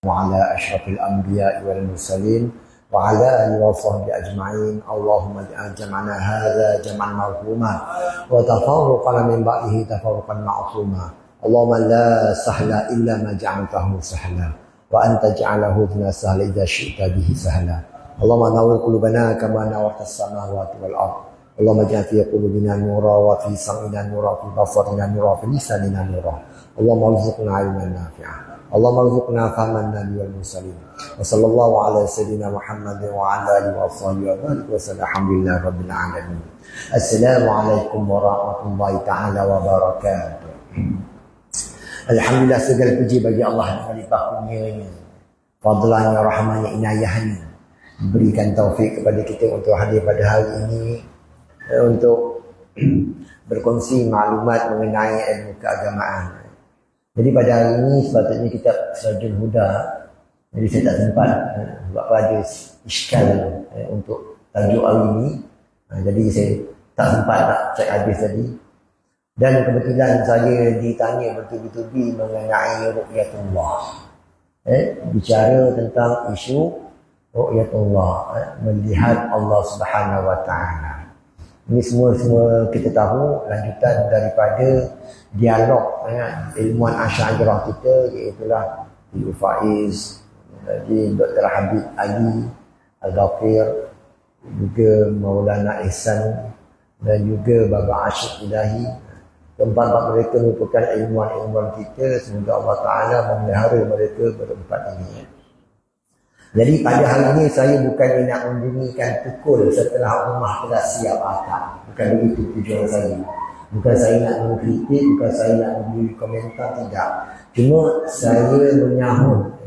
وعلى أشرف الأنبياء والمرسلين وعلى آله وصحبه أجمعين. اللهم اجعل جمعنا هذا جمعا مرحوما وتفرقنا من بعده تفرقا معصوما. اللهم لا سهل إلا ما جعلته سهلا وأنت جعله لنا سهلا إذا شئت به سهلا. اللهم نور قلوبنا كما نورت السماوات والأرض. اللهم اجعل في قلوبنا نورا وفي سمعنا نورا وفي بصرنا نورا وفي لساننا نورا. اللهم ارزقنا علما نافعا. اللهم ارزقنا فهم النبي والمرسلين. وصلى الله على سيدنا محمد وعلى اله وصحبه وسلم. الحمد لله رب العالمين. السلام عليكم ورحمة الله تعالى وبركاته. Alhamdulillah, segala puji bagi Allah yang melimpah kurnianya, fadlanya, rahmanya, inayahnya, berikan taufik kepada kita untuk hadir pada hari ini untuk berkongsi maklumat mengenai ilmu keagamaan. Jadi pada hari ini sepatutnya kita Sirajul Huda, jadi saya tak sempat sebab ada iskal untuk tajuk hari ini, jadi saya tak sempat nak cek habis tadi. Dan kebetulan saya ditanya bertubi-tubi mengenai ru'yatullah, bicara tentang isu ru'yatullah, melihat Allah Subhanahu Wa Taala. Ini semua kita tahu lanjutan daripada dialog ilmuwan Asy'ariyah kita, iaitulah Ibu Faiz, Dr. Habib Ali Al-Ghafir, juga Maulana Ihsan dan juga Baba Asyik Ilahi. Keempat-empat mereka merupakan ilmuwan-ilmuwan kita. Semoga Allah Ta'ala memelihara mereka berempat ini. Jadi pada hari ini saya bukan nak membunyikan pukul setelah rumah telah siap akad. Bukan begitu tujuan saya. Bukan saya nak mengkritik, bukan saya nak memberi komentar, tidak. Cuma saya menyahut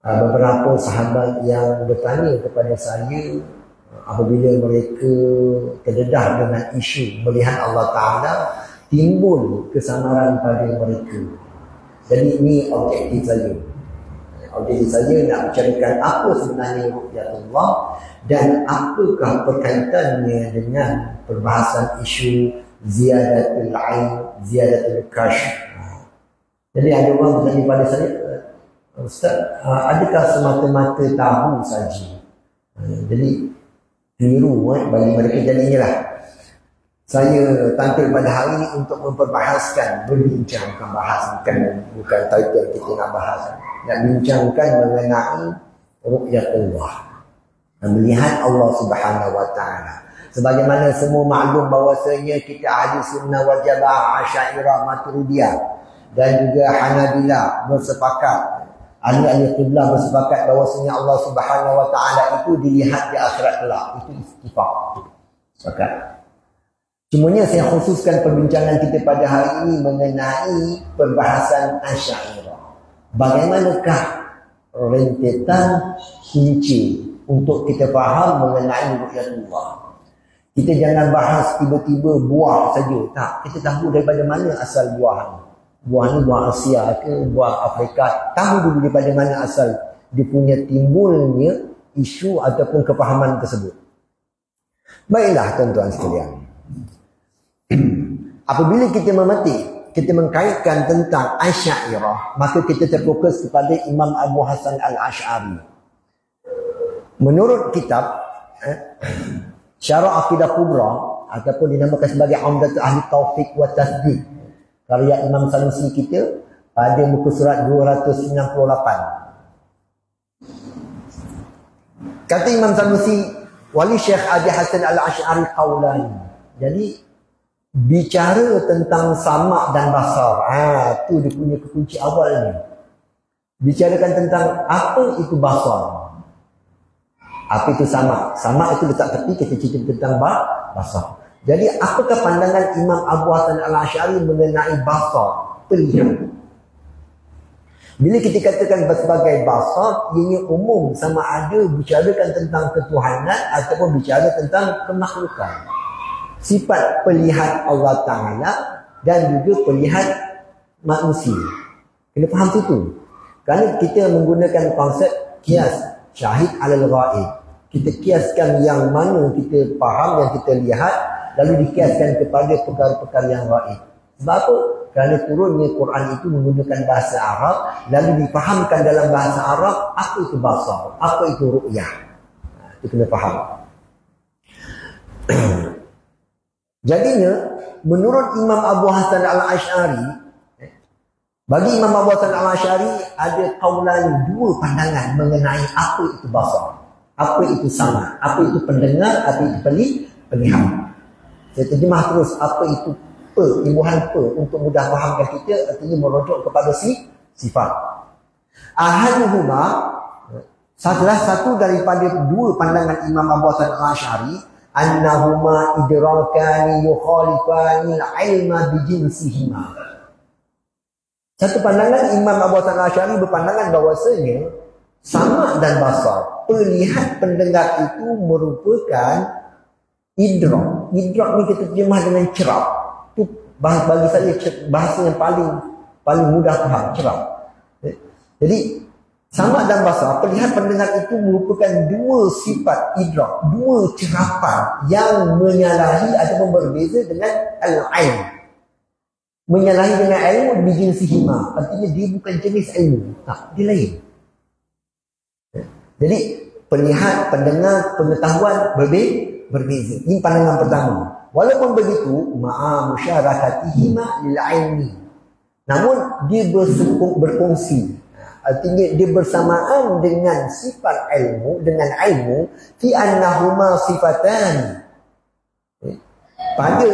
beberapa sahabat yang bertanya kepada saya apabila mereka terdedah dengan isu melihat Allah Ta'ala, timbul kesamaran pada mereka. Jadi ini objektif saya. Objektif saya nak bicarakan apa sebenarnya ru'yatullah dan apakah berkaitannya dengan perbahasan isu ziyadatul ain, ziyadatul kashf. Jadi ada orang bertanya pada saya, Ustaz, adakah semata-mata tahu saja? Jadi keliru bagi mereka. Jadi inilah saya tampil pada hari ini untuk memperbahaskan, berbincang, bukan title kita nak bahas, nak bincangkan mengenai ru'yatullah, melihat Allah Subhanahu Wa Taala. Sebagaimana semua maklum bahawasanya kita ahli sunnah wal jamaah, Asy'ariyah, Maturidiyah dan juga Hanabilah bersepakat, ahli-ahli qiblah bersepakat bahawasanya Allah Subhanahu Wa Taala itu dilihat di akhirat kelak. Itu ittifaq, sepakat. Cumanya saya khususkan perbincangan kita pada hari ini mengenai perbahasan Asy'ariyah. Bagaimanakah rentetan kunci untuk kita faham mengenai ru'yatullah? Kita jangan bahas tiba-tiba buah saja. Tak, kita tahu daripada mana asal buah ni. Buah ni buah Asia ke, buah Afrika. Tahu dulu daripada mana asal dia punya timbulnya isu ataupun kefahaman tersebut. Baiklah tuan-tuan sekalian. Apabila kita memetik, kita mengkaitkan tentang Asy'ariyah, maka kita terfokus kepada Imam Abu Hasan Al-Asy'ari. Menurut kitab Syarah Aqidah Kubra, ataupun dinamakan sebagai Umdatul Ahli Taufiq wa Tasdiq, karya Imam Sanusi kita, pada muka surat 298. Kata Imam Sanusi, wali Syekh Abi Hasan Al-Asy'ari qaulan. Jadi bicara tentang samak dan basar, tu dia punya kekunci awal ni. Bicarakan tentang apa itu basar, apa itu samak. Samak itu letak tepi, kita cerita tentang basar. Jadi apakah pandangan Imam Abu Hasan Al-Asy'ari mengenai basar, pelihat? Bila kita katakan sebagai basar, ianya umum, sama ada bicarakan tentang ketuhanan ataupun bicara tentang kemakhlukan. Sifat pelihat Allah Ta'ala dan juga pelihat manusia. Kena faham tu. Kerana kita menggunakan konsep kias, syahid alal ghaib. Kita kiaskan yang mana kita faham, yang kita lihat, lalu dikiaskan kepada perkara-perkara yang ghaib. Sebab apa? kerana turunnya Quran itu menggunakan bahasa Arab, lalu difahamkan dalam bahasa Arab apa itu basar, apa itu ru'yah. Itu kena faham. Jadinya menurut Imam Abu Hasan Al-Asy'ari, bagi Imam Abu Hasan Al-Asy'ari ada kaulan dua pandangan mengenai apa itu basar, apa itu sama, apa itu pendengar, apa itu pelihat. Saya terjemah terus apa itu imbuhan untuk mudah fahamkan kita, artinya merujuk kepada sifat. Ahaduhuma, salah satu daripada dua pandangan Imam Abu Hasan Al-Asy'ari, annahuma idrakani yukhalifani al-ilma bijinsihima. Satu pandangan Imam Abu Hasan Al-Asy'ari berpandangan bahawasanya sama dan basar, pelihat pendengar itu merupakan idrak. Idrak ni kita terjemah dengan cerap. Itu bagi saya bahasa yang paling mudah faham, cerap. Jadi sama dan basar, pelihat pendengar itu merupakan dua sifat idrak, dua cerapan yang menyalahi ataupun berbeza dengan al-ilm. Menyalahi dengan ilmu bijinsihima, artinya dia bukan jenis ilmu, dia lain. Jadi pelihat, pendengar, pengetahuan berbeza. Ini pandangan pertama. Walaupun begitu, ma'a musyarakatihima lil ilmi, namun dia berfungsi. Artinya dia bersamaan dengan sifat ilmu, dengan ilmu, fi annahuma sifatan. Pada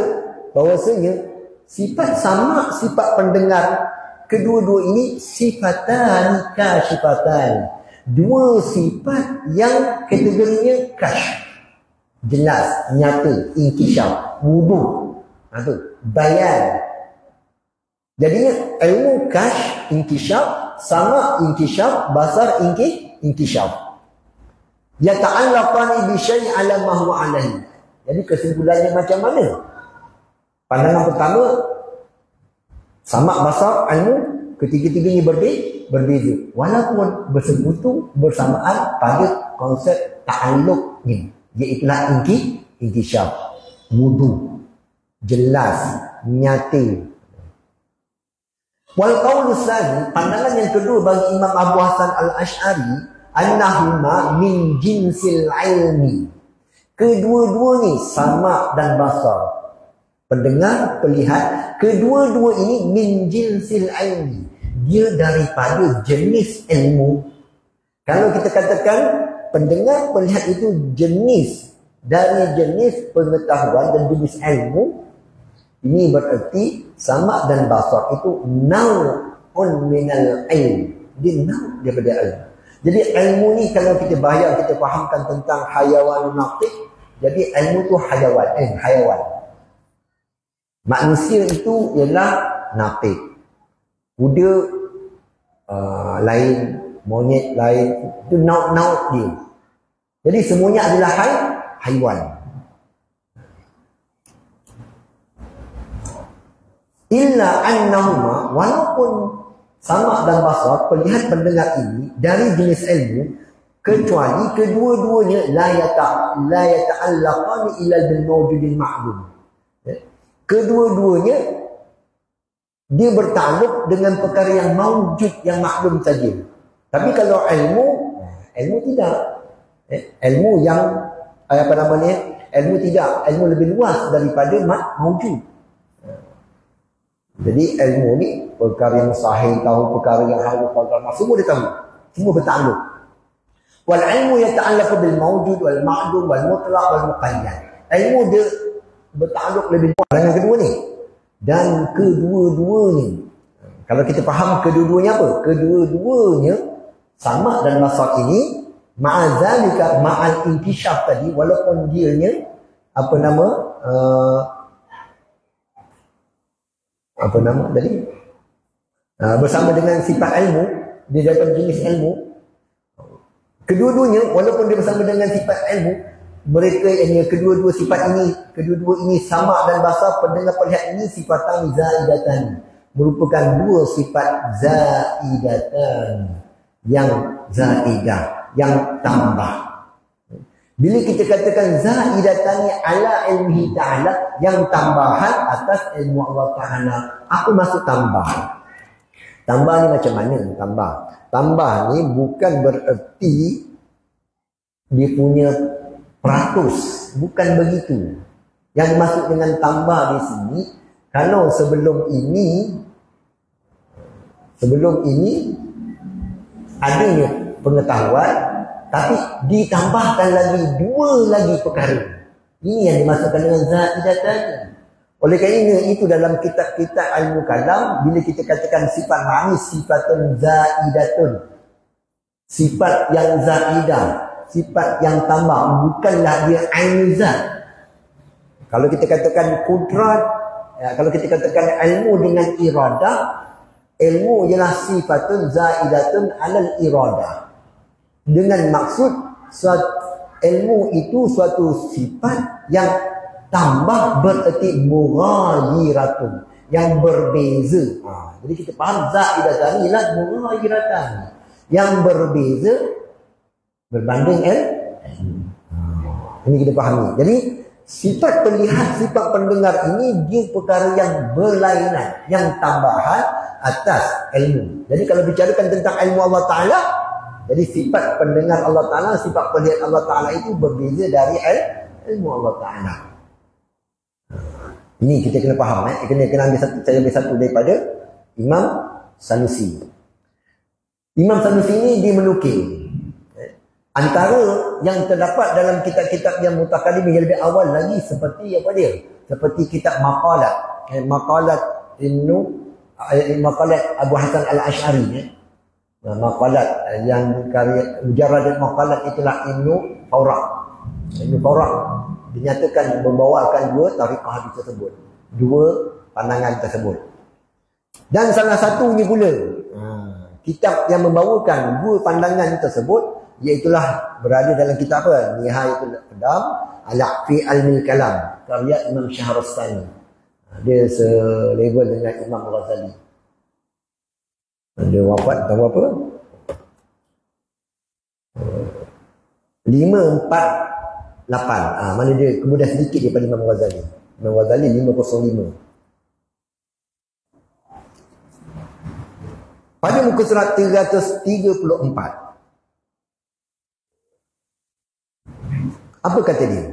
bahawasanya sifat sama, sifat pendengar, kedua-dua ini sifatan kasyifatan. Dua sifat yang kategorinya kasyf, jelas, nyata, inkishaf, wuduh, bayan. Jadinya ilmu kasyf, inkishaf, sama inkishaf, basar inkishaf. Yata'allaqani bi syai' ala ma huwa alaihi. Jadi kesimpulannya macam mana? Pandangan pertama, sama basar, ilmu, ketiga-tiganya berbeza. Walaupun bersekutu bersamaan pada konsep ta'alluq ni, iaitulah inkishaf, wudu, jelas, nyata. Wal qaulu tsani, pandangan yang kedua bagi Imam Abu Hasan Al-Asy'ari, annahuma min jinsil ilmi. Kedua-duanya sama dan basar, pendengar, pelihat, kedua-dua ini min jinsil ilmi, dia daripada jenis ilmu. Kalau kita katakan pendengar, pelihat itu jenis dari jenis pengetahuan dan jenis ilmu, ini bererti sama dan basar itu naw'un minal ilm. Dia naw' daripada ilmu. Jadi ilmu ni kalau kita bayar, kita fahamkan tentang hayawan naqik. Jadi ilmu tu hayawan. Manusia itu ialah naqik. Kuda lain, monyet lain, itu naw' dia. Jadi semuanya adalah haiwan. Illa annahuma, walaupun sama dan basar, pelihat pendengar ini dari jenis ilmu, kecuali kedua-duanya la yata'allaqani illa bil mawjudil ma'lum. Kedua-duanya dia bertakluk dengan perkara yang mawjud, yang maklum saja. Tapi kalau ilmu tidak. Ilmu yang ilmu tidak, ilmu lebih luas daripada mawjud. Jadi ilmu ni perkara yang mustahil tahu, perkara yang harus semua dia tahu, semua bertakluk. Wal ilmu yata'allaqu bil mawjud wal ma'dum wal mutlaq wal muqayyad. Ilmu dia bertakluk lebih luas dengan kedua ni. Dan kedua-duanya, kalau kita faham kedua-duanya apa? Kedua-duanya sama dan basar ini ma'azalika ma'al inkishaf tadi, walaupun dianya bersama dengan sifat ilmu, dia dapat jenis ilmu. Kedua-duanya walaupun dia bersama dengan sifat ilmu, mereka ini kedua-dua sifat ini sama dan basar, pendengar pelihat ini sifatan zaidatan, merupakan dua sifat zaidatan, yang zaidah, yang tambah. Bila kita katakan zaidatani ala ilmihi ta'ala, yang tambahan atas ilmu Allah Ta'ala. Apa maksud tambah? Tambah ni macam mana tambah? Tambah ni bukan bererti dia punya peratus. Bukan begitu. Yang dimaksud dengan tambah di sini, kalau sebelum ini adanya pengetahuan, tapi ditambahkan lagi dua lagi perkara. Ini yang dimaksudkan dengan zaidatani. Oleh kerana itu dalam kitab-kitab ilmu kalam, bila kita katakan sifat ma'ani sifatun zaidatun, sifat yang zaidah, sifat yang tambah, bukanlah dia ainu zat. Kalau kita katakan kudrat, kalau kita katakan ilmu dengan iradah, ilmu ialah sifatun zaidatun alal iradah. Dengan maksud ilmu itu suatu sifat yang tambah, bererti mughayiratun, yang berbeza. Jadi kita faham zaidatani lah mughayiratan, yang berbeza berbanding ini kita fahami. Jadi sifat penlihat, sifat pendengar ini dia perkara yang berlainan, yang tambahan atas ilmu. Jadi kalau bicarakan tentang ilmu Allah Ta'ala, jadi sifat pendengar Allah Ta'ala, sifat penlihat Allah Ta'ala itu berbeza dari ilmu Allah Ta'ala. Ini kita kena faham. Kena ambil satu, saya ambil satu daripada Imam Sanusi. Imam Sanusi ini dia menukil antara yang terdapat dalam kitab-kitab yang mutakallim yang lebih awal lagi, seperti apa dia? Seperti kitab Maqalat. Maqalat Abu Hasan Al-Ash'ari. Maqalat yang karya Mujarrad Maqalat itulah Ibnu Fawraq. Ibnu Fawraq dinyatakan membawakan dua tariqah tersebut, dua pandangan tersebut. Dan salah satunya pula kitab yang membawakan dua pandangan tersebut, iaitulah berada dalam kitab apa? Nihayatul Qadam ala fi ilmil kalam, karya Imam Syahrastani. Dia selevel dengan Imam Ghazali. Dia wafat tahun berapa? 548. Mana dia kemudian sedikit daripada Imam Ghazali. Imam Ghazali 505. Pada muka surat 334. Apa kata dia?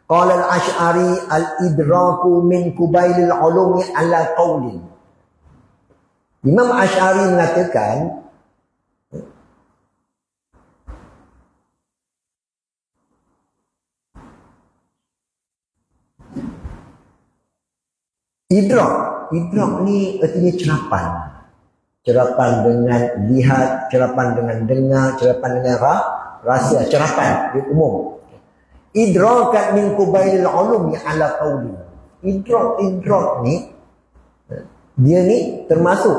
Qala al-Ash'ari al-idraku min kubailil ulumi ala qawlin. Imam Ash'ari mengatakan idrak ni artinya cerapan. Cerapan dengan lihat, cerapan dengan dengar, cerapan dengan rasa, cerapan di umum. Idrakat min kubailil ulumi ala qawli. Idrak ni dia ni termasuk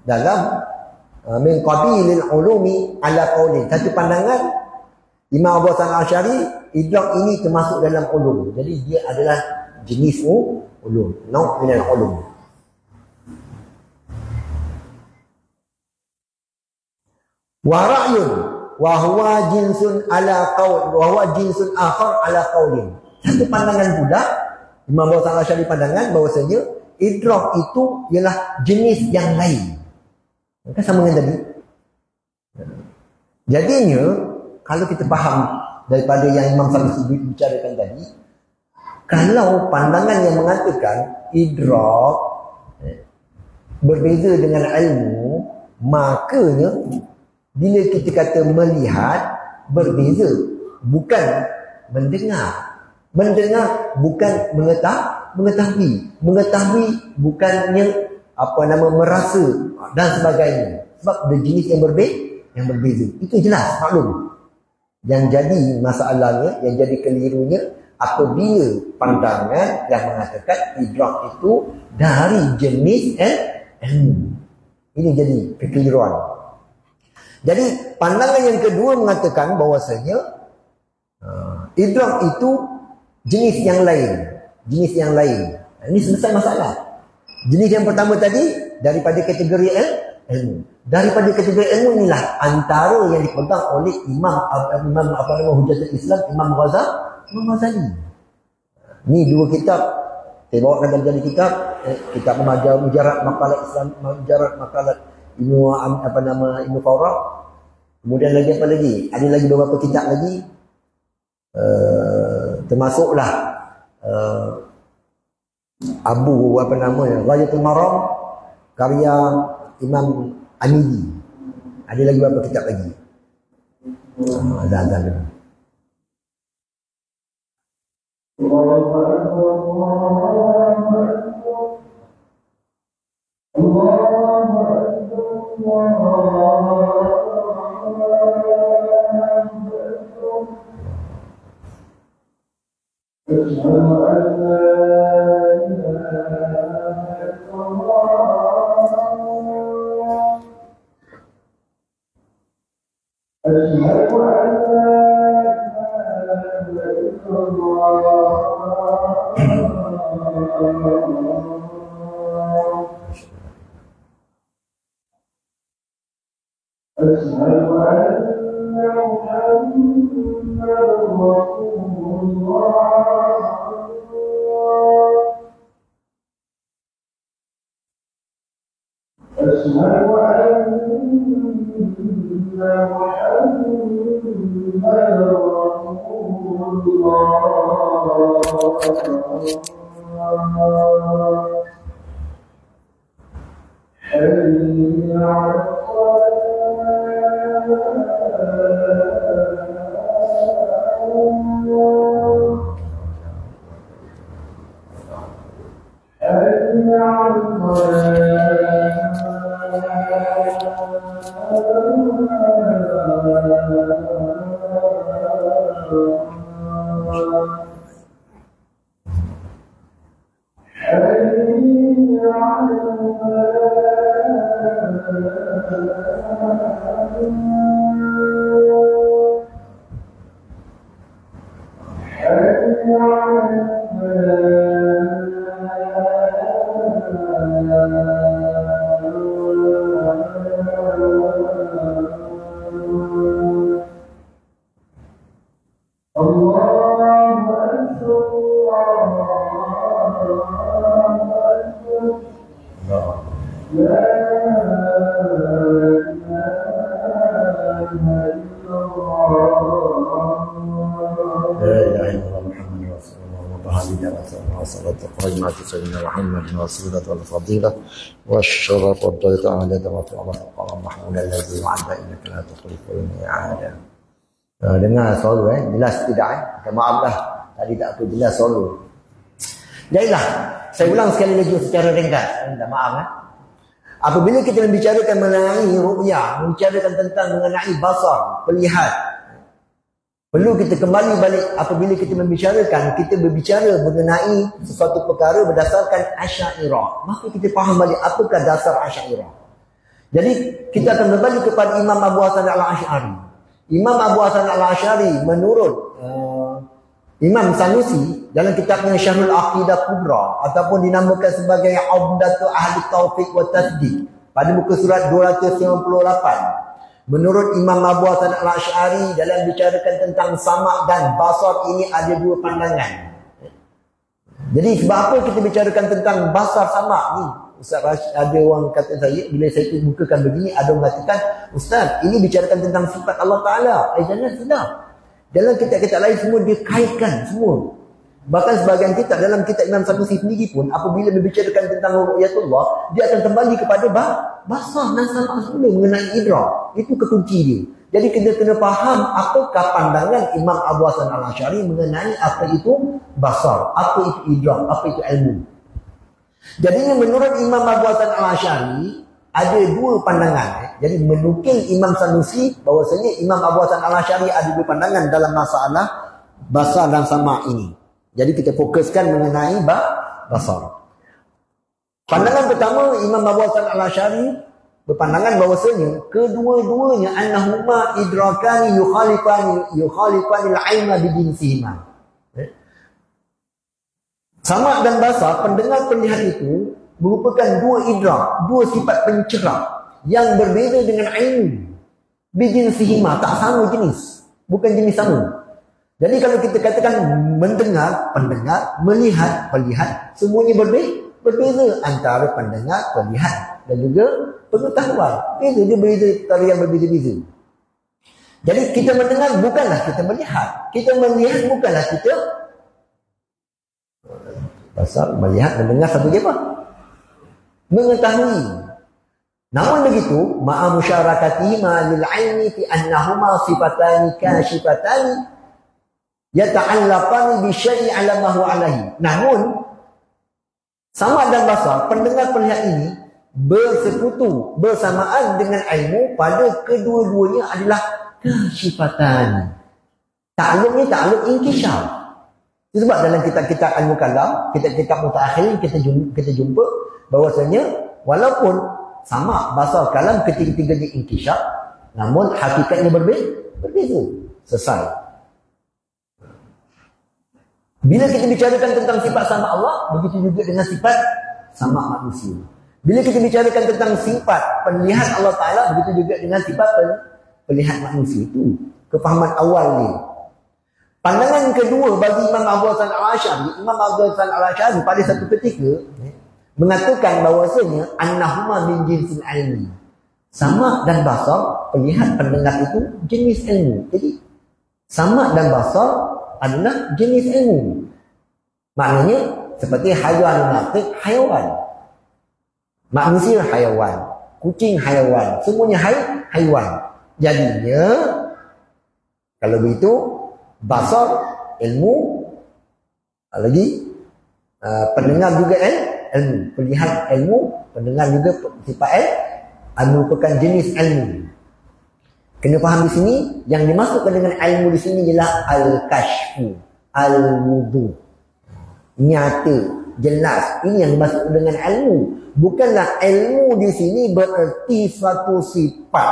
dalam min qabilil ulumi ala qawli. Satu pandangan Imam Abu Hasan Al-Asy'ari, idrak ini termasuk dalam ulum. Jadi dia adalah jenis ulum, nau' minal ulum. Wa ra'yun wa huwa jinsun ala qaul wa huwa jinsun akhar ala qaulin. Satu pandangan pula Imam Abu Hasan Al-Asy'ari pandangan bahwasanya idrak itu ialah jenis yang lain. Kan sama dengan tadi. Jadinya kalau kita faham daripada yang Imam Sanusi bicarakan tadi, kalau pandangan yang mengatakan idrak berbeza dengan ilmu, makanya bila kita kata melihat berbeza, bukan mendengar. Mendengar bukan mengetahui. Mengetahui bukannya merasa dan sebagainya. Sebab ada jenis yang berbeza. Itu jelas, maklum. Yang jadi masalahnya, yang jadi kelirunya, apabila pandangan yang mengatakan idrak itu dari jenis ilmu. Ini jadi kekeliruan. Jadi pandangan yang kedua mengatakan bahawasanya idrak itu jenis yang lain. Jenis yang lain. Ini selesai masalah. Jenis yang pertama tadi daripada kategori ilmu. Daripada ketiga ilmu inilah antara yang dipegang oleh Imam Hujatul Islam Imam Ghazali. Ni dua kitab. Saya bawakan dalam jadi kitab, kitab Mujarrad Maqalat Islam, Mujarrad Maqalat Ibnu Fawrah. Kemudian lagi apa lagi? Ada lagi beberapa kitab lagi. Termasuklah Ghayatul Maram karya Imam Amidi. Ada lagi beberapa kitab lagi. Azan dulu. والفضيلة والفضيلة والشرف والدرجة العالية والمقام المحمود الذي وعد إنك لا تخلف الميعاد. Dengar suara jelas tidak Minta maaf lah tadi tak apa jelas suara. Jadilah saya ulang sekali lagi secara ringkas. Minta maaf Apabila kita membicarakan mengenai ru'yah, membicarakan tentang mengenai basar, melihat, perlu kita kembali balik apabila kita membicarakan, kita berbicara mengenai sesuatu perkara berdasarkan Asy'ariyah. Maka kita faham balik apakah dasar Asy'ariyah. Jadi kita akan berbalik kepada Imam Abu Hasan Al-Asy'ari. Imam Abu Hasan Al-Asy'ari menurut Imam Sanusi dalam kitabnya Syarhul Aqidah Kubra ataupun dinamakan sebagai Umdatul Ahli Taufiq wa Tasdiq pada muka surat 298. Menurut Imam Abu Hasan Al-Asy'ari dalam bicarakan tentang sama' dan basar ini ada dua pandangan. Jadi sebab apa kita bicarakan tentang basar sama' ni? Ustaz Rashid, ada orang kata saya, bila saya bukakan begini, ada orang katakan, Ustaz, ini bicarakan tentang sifat Allah Ta'ala. Jangan sudah. Dalam kitab-kitab lain semua dia kaitkan semua. Bahkan sebahagian kitab dalam kitab Imam Sanusi sendiri pun apabila membicarakan tentang ru'yatullah, dia akan kembali kepada basar dan sama' semula mengenai idrak. Itu kekunci dia. Jadi kita kena faham apakah pandangan Imam Abu Hasan Al-Asy'ari mengenai apa itu basar, apa itu idrak, apa itu ilmu. Jadi menurut Imam Abu Hasan Al-Asy'ari ada dua pandangan. Jadi menukil Imam Sanusi bahawasanya Imam Abu Hasan Al-Asy'ari ada dua pandangan dalam masalah basar dan sama' ini. Jadi kita fokuskan mengenai basar. Pandangan pertama, Imam Abu Hasan Al-Asy'ari berpandangan bahawasanya kedua-duanya annahuma idrakani yukhalifani al-'ilma bijinsihima. Sama' dan basar, pendengar penlihat itu merupakan dua idrak, dua sifat pencerah yang berbeza dengan ilmu. Bijinsihima, tak sama jenis, bukan jenis sama. Jadi kalau kita katakan mendengar, pendengar, melihat, pelihat, semuanya berbeza antara pendengar, pelihat dan juga pengetahuan. Beza, dia beza antara yang berbeza-beza. Jadi kita mendengar bukanlah kita melihat. Kita melihat bukanlah kita pasal melihat, mendengar satu je apa? Mengetahui. Namun begitu, ma'a musyarakatihima lil ilmi fi annahuma sifatani kashifatani yata'allaqani bi syai'in 'alamahu 'alaihi. Namun sama dan basar, pendengar pelihat ini bersekutu bersamaan dengan ilmu pada kedua-duanya adalah kasifatan. Takluk ni takluk inkishaf. Sebab dalam kitab-kitab Al-Mukallam, kitab-kitab mutaakhirin kita jumpa bahwasanya walaupun sama bahasa kalam ketiga-tiganya inkishaf, namun hakikatnya berbeza. Selesai. Bila kita bicarakan tentang sifat sama Allah, begitu juga dengan sifat sama manusia. Bila kita bicarakan tentang sifat penlihat Allah Ta'ala, begitu juga dengan sifat penlihat manusia. Itu kefahaman awal ni. Pandangan kedua bagi Imam Abu Hasan Al-Asy'ari, Imam Abu Hasan Al-Asy'ari pada satu ketika mengatakan bahawasanya annahuma min jinsil ilmi. Sama dan basar, pelihat, pendengar itu jenis ilmu. Jadi sama dan basar adalah jenis ilmu. Maknanya seperti hayawan natiq, hayawan. Manusia hayawan, kucing hayawan, semuanya hayawan. Jadinya kalau begitu basar ilmu, lagi pendengar juga ilmu, pelihat ilmu, pendengar juga sifat merupakan jenis ilmu. Kena faham di sini, yang dimasukkan dengan ilmu di sini ialah al-kashfu, al-wudu. Nyata, jelas, ini yang dimasukkan dengan ilmu. Bukanlah ilmu di sini bererti suatu sifat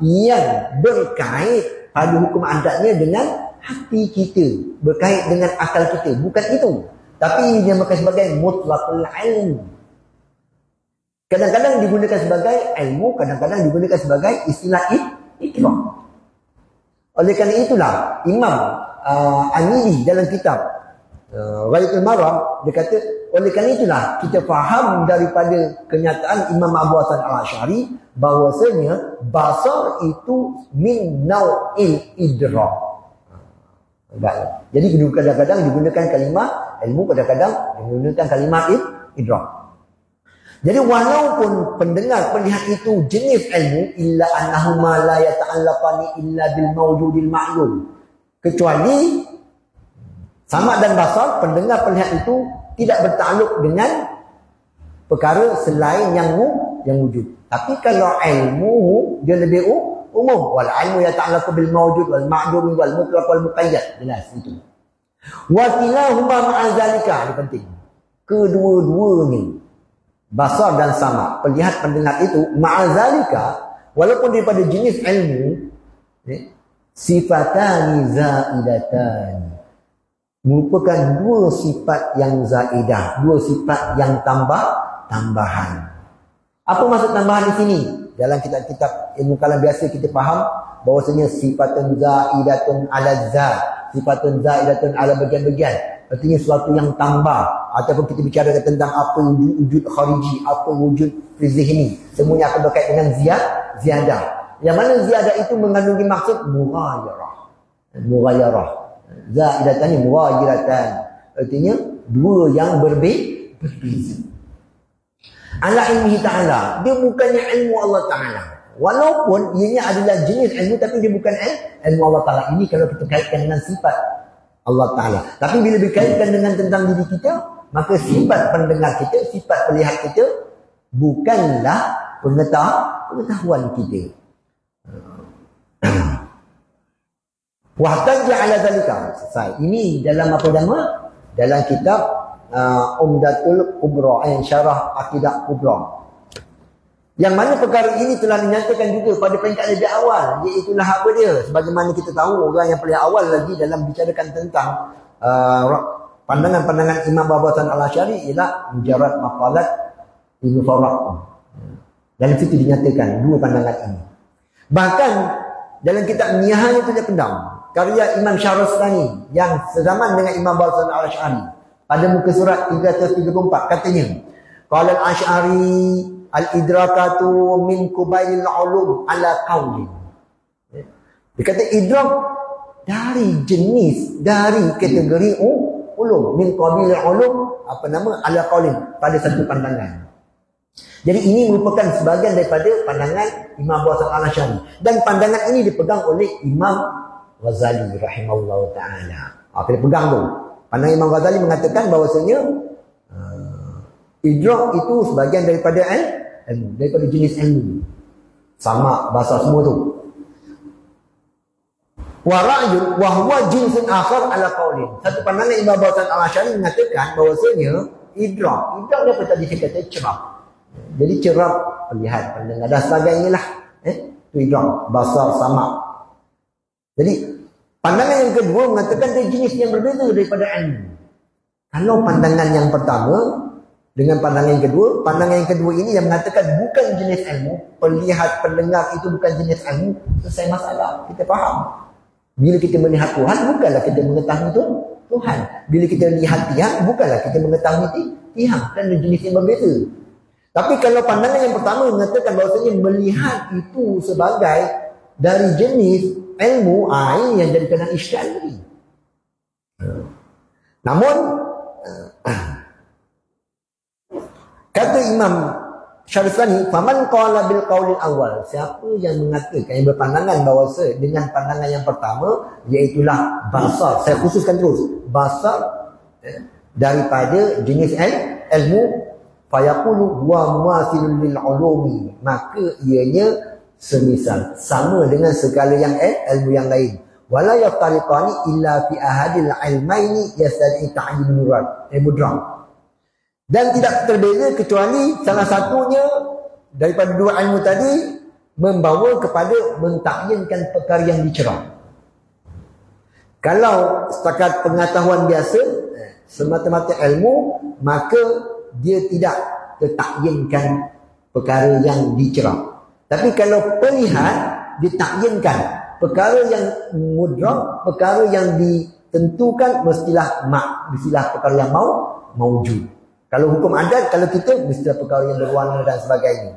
yang berkait pada hukum adatnya dengan hati kita, berkait dengan akal kita. Bukan itu. Tapi dia makan sebagai mutlaqul ilmu. Kadang-kadang digunakan sebagai ilmu, kadang-kadang digunakan sebagai istilah ikrah. Oleh kerana itulah Imam An-Nawawi dalam kitab Ghayatul Maram, dia kata, oleh kerana itulah kita faham daripada kenyataan Imam Abu Hasan Al-Asy'ari bahwasanya basar itu min nau'il idrak. Jadi kadang-kadang digunakan kalimah ilmu, kadang-kadang digunakan kalimah idrak. Jadi walaupun pendengar pelihat itu jenis ilmu, illa annahuma la yata'allaqani illa bil mawjudil ma'lum, kecuali sama dan basar, pendengar pelihat itu tidak bertakluk dengan perkara selain yang wujud. Tapi kalau ilmu dia lebih umum, wal ilmu yata'allaqu bil mawjud wal ma'dum wal mutlaq wal muqayyad, jelas itu. Wa kilahuma ma'a zalika, ini penting. Kedua-duanya basar dan sama, pelihat pendengar itu ma'a zalika, walaupun daripada jenis ilmu, sifatani zaidatani, merupakan dua sifat yang zaidah, dua sifat yang tambahan. Apa maksud tambahan di sini? Dalam kitab-kitab ilmu kalam biasa kita faham bahawasanya sifatun zaidatun ala zat, sifatun zaidatun ala bagian-bagian. Artinya sesuatu yang tambah, ataupun kita bicara tentang apa wujud khariji, apa wujud zihni, semuanya akan berkait dengan ziyadah. Yang mana ziyadah itu mengandungi maksud mughayarah. Zaidatan ni mughayiratan, artinya dua yang berbeza. Ala ilmihi ta'ala, dia bukannya ilmu Allah Ta'ala. Walaupun ianya adalah jenis ilmu, tapi dia bukan ilmu Allah Ta'ala. Ini kalau kita kaitkan dengan sifat Allah Ta'ala. Tapi bila berkaitan dengan tentang diri kita, maka sifat pendengar kita, sifat pelihat kita bukanlah pengetahuan kita. Wahtajja ala zalika. Selesai. Ini dalam apa nama? Dalam kitab Umdatul Kubra, syarah Aqidah Kubra. Yang mana perkara ini telah dinyatakan juga pada peringkat lebih awal, iaitulah apa dia? Sebagaimana kita tahu, orang yang paling awal lagi dalam bicarakan tentang pandangan-pandangan Imam Abu Hasan Al-Asy'ari ialah mujarrad maqalat Ibnu Farraq. Dalam situ dinyatakan dua pandangan ini. Bahkan dalam kitab Nihayah Tujuh Pendam, karya Imam Syahrastani yang sezaman dengan Imam Abu Hasan al-Asy'ari, pada muka surat 334 katanya, qala al-Asy'ari al-idrakatu min kubailil ulum ala qaulin. Dia kata idrak dari jenis, dari kategori ulum, min qabilil ulum, apa nama, ala qaulin, pada satu pandangan. Jadi ini merupakan sebahagian daripada pandangan Imam Abu Hasan al-Asy'ari, dan pandangan ini dipegang oleh Imam Ghazali rahimahullah ta'ala. Dia pegang tu. Pandangan Imam Ghazali mengatakan bahawasanya idrak itu sebahagian daripada ilmu, daripada jenis ilmu. Sama bahasa semua tu. Wa ra'yun wa huwa jinsun akhar ala qaulin. Satu pandangan Imam Abu Hasan al-Asy'ari mengatakan bahawasanya idrak dia apa tadi saya kata cerap. Jadi cerap, lihat, pendengar dan sebagainya lah. Itu idrak, basar, sama. Jadi pandangan yang kedua mengatakan dia jenis yang berbeza daripada ilmu. Kalau pandangan yang pertama dengan pandangan yang kedua ini yang mengatakan bukan jenis ilmu, perlihat, pendengar itu bukan jenis ilmu, selesai masalah, kita faham. Bila kita melihat Tuhan, bukanlah kita mengetahui Tuhan. Bila kita lihat tiang, bukanlah kita mengetahui tiang. Dan jenis yang berbeza. Tapi kalau pandangan yang pertama mengatakan bahawasanya melihat itu sebagai dari jenis ilmu, ini yang jadi kena iskal tadi. Namun kata Imam Syahrastani, faman qala bil qaulil awal, siapa yang mengatakan, yang berpandangan bahawasa dengan pandangan yang pertama, iaitulah basar, saya khususkan terus, basar daripada jenis ilmu, fayaqulu huwa mumathilun lil ulumi, maka ianya semisal, sama dengan segala yang ilmu yang lain. Wala yaftariqani illa fi ahadil ilmaini yastadi ta'yin mudrak. Dan tidak terbeza kecuali salah satunya daripada dua ilmu tadi membawa kepada mentakyinkan perkara yang dicerah. Kalau setakat pengetahuan biasa, semata-mata ilmu, maka dia tidak tertakyinkan perkara yang dicerah. Tapi kalau perlihat, ditakyinkan perkara yang mudrak, perkara yang ditentukan, mestilah perkara yang maujud. Kalau hukum adat, kalau kita, mestilah perkara yang berwarna dan sebagainya.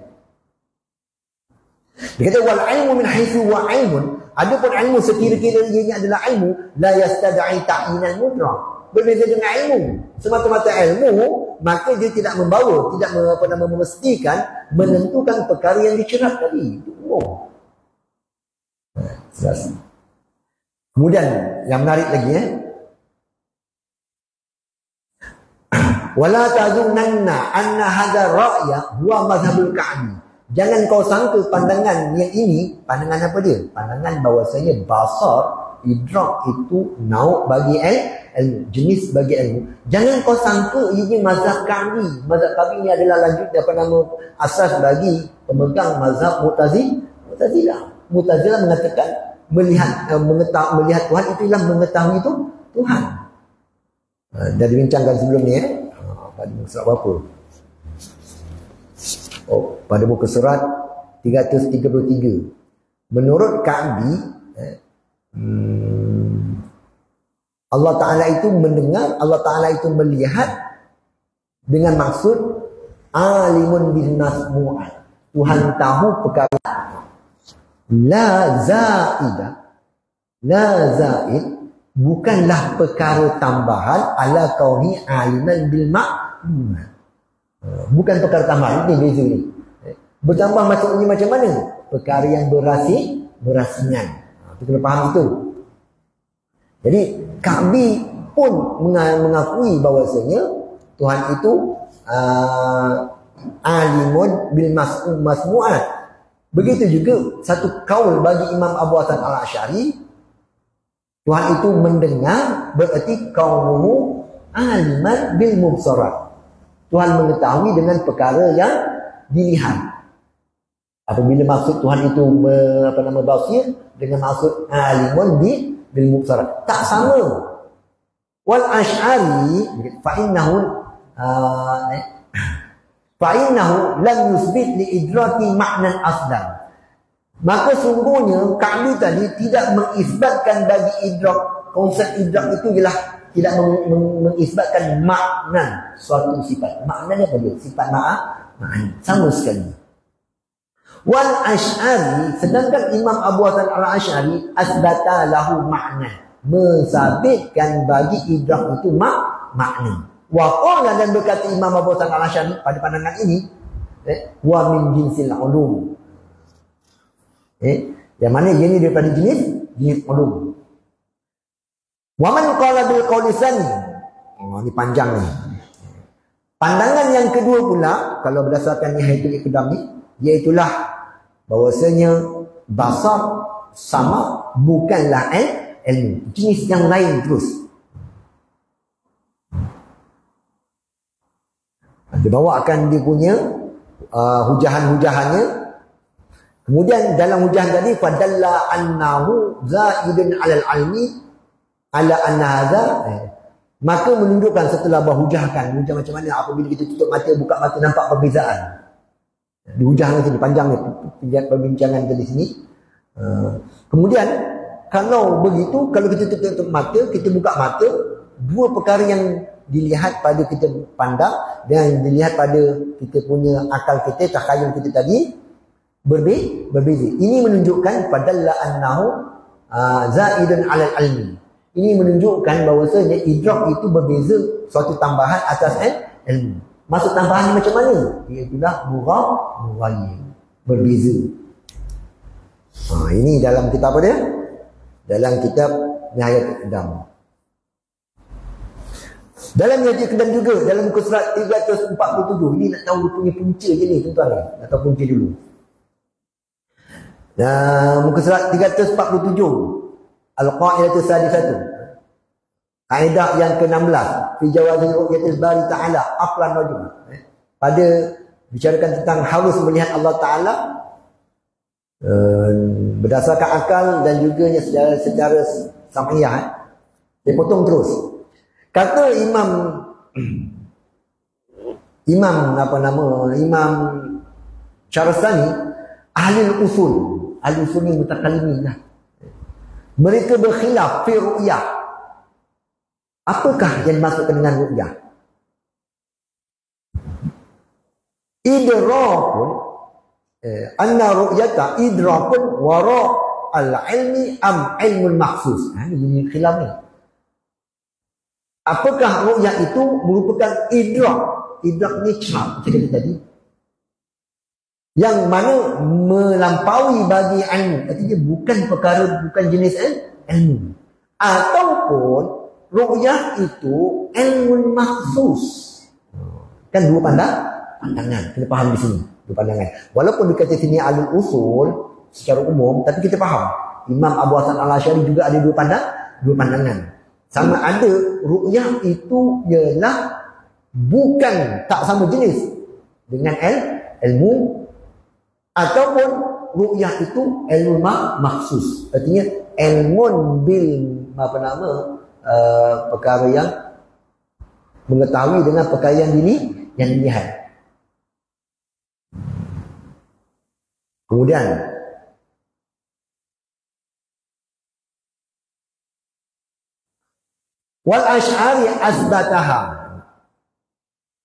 Dia kata wal ilmu min haitsu wa ilmun, adapun ilmu sekira-kira ianya adalah ilmu, la yastad'i ta'yinal mudrak. Berbeza dengan ilmu, semata-mata ilmu, maka dia tidak membawa, tidak memastikan, menentukan perkara yang dicerat tadi. Jelas. Kemudian yang menarik lagi, wala tazunanna anna hadha ra'ya huwa mazhabul Ka'bi. Jangan kau sangka pandangan yang ini, pandangan apa dia? Pandangan bahawasanya basar, idrak itu nau' bagi ilmu, jenis bagi ilmu. Jangan kau sangka ini mazhab Ka'bi. Mazhab Ka'bi ini adalah lanjut daripada nama asas bagi pemegang mazhab Mu'tazilah. Mu'tazilah mengatakan melihat Tuhan itulah mengetahui itu Tuhan. Dah dibincangkan sebelum ni pada muka surat berapa? Pada muka surat 333. Menurut Ka'bi, Allah Ta'ala itu mendengar, Allah Ta'ala itu melihat dengan maksud alimun bin masmu'at. Tuhan tahu perkara la zaid, bukanlah perkara tambahan ala kauni aliman bil ma'lum. Bukan perkara tambahan, ini beza ni. Bertambah maksudnya macam mana? Perkara yang berasingan. Kita kena faham itu. Jadi Ka'bi pun mengakui bahawasanya Tuhan itu alimun bil masmu'at. Begitu juga satu kaul bagi Imam Abu Hasan al-Asy'ari, Tuhan itu mendengar, berarti kaunuhu aliman bil mubsarat. Tuhan mengetahui dengan perkara yang dilihat. Apabila maksud Tuhan itu basir, dengan maksud alimun bil mubsarat, tak sama. Wal Asy'ari fa fa'innahu lam yusbit li idraki ma'nan aslan. Maka sungguhnya Ka'bi tadi tidak mengisbatkan bagi idrak, konsep idrak itu ialah tidak mengisbatkan makna suatu sifat. Maknanya apa dia? Sifat ma'ani. Sama sekali. Wal Asy'ari, sedangkan Imam Abu Hasan al-Asy'ari asbata lahu makna, mensabitkan bagi idrak itu makna. Wa qala, dan berkata Imam Abu Hasan al-Asy'ari pada pandangan ini, wa min jinsil ulum. Yang mana ia ni daripada jenis ulum. Wa man qala bil qawli tsani. Ini panjang ni. Pandangan yang kedua pula, kalau berdasarkan Nihayatul Iqdam ni, iaitulah bahwasanya basar sama bukanlah ilmu, jenis yang lain terus. Dia bawakan dia punya hujahan-hujahannya. Kemudian dalam hujahan tadi, fadalla annahu zaidun 'alal 'almi ala anna hadza, maka menunjukkan setelah berhujahkan, hujah macam mana apabila kita tutup mata, buka mata, nampak perbezaan. Di hujahkan sini panjang ni perbincangan dari sini. Kemudian kalau begitu, kalau kita tutup mata, kita buka mata, dua perkara yang dilihat pada kita pandang dan dilihat pada kita punya akal kita, takhayul kita tadi berbeza. Ini menunjukkan padalla annahu zaidun 'alal 'almi. Ini menunjukkan bahawasanya idrak itu berbeza, suatu tambahan atas ilmu. Maksud tambahan macam mana? Iaitulah mughayyir, berbeza. Ini dalam kitab apa dia? Dalam kitab Nihayatul Iqdam. Dalam Nihayatul Iqdam juga, dalam muka surat 347. Ini nak tahu punya punca je ni, tuan-tuan. Nak tahu punca dulu. Muka surat 347, Al-Qa'idatu Sadisatu, kaedah yang ke-16, fi jawazil ru'yatil bari ta'ala aqlan rajul. Pada bicarakan tentang harus melihat Allah Ta'ala berdasarkan akal dan juga secara sam'iyah. Dia potong terus. Kata Imam Syarastani, ahli usul ni mutakallimin lah. Mereka berkhilaf fi ru'yah. Apakah yang dimaksudkan dengan ru'yah? Idrakun, anna ru'yata idrakun wara' al-ilmi am ilmul makhsus. Ini khilaf ni. Apakah ru'yah itu merupakan idrak? Idrak ni macam kita tadi, yang mana melampaui bagi ilmu, artinya bukan perkara, bukan jenis ilmu, ataupun ru'yah itu ilmu makhsus. Kan dua pandangan, kena faham di sini, dua pandangan. Walaupun dikata sini alul usul secara umum, tapi kita faham Imam Abu Hasan al-Asy'ari juga ada dua pandangan. Sama ada ru'yah itu ialah bukan, tak sama jenis dengan ilmu, ataupun ru'yah itu ilmu makhsus, artinya ilmun bil perkara yang mengetahui dengan perkara yang dilihat. Kemudian wal Asy'ari asbataha,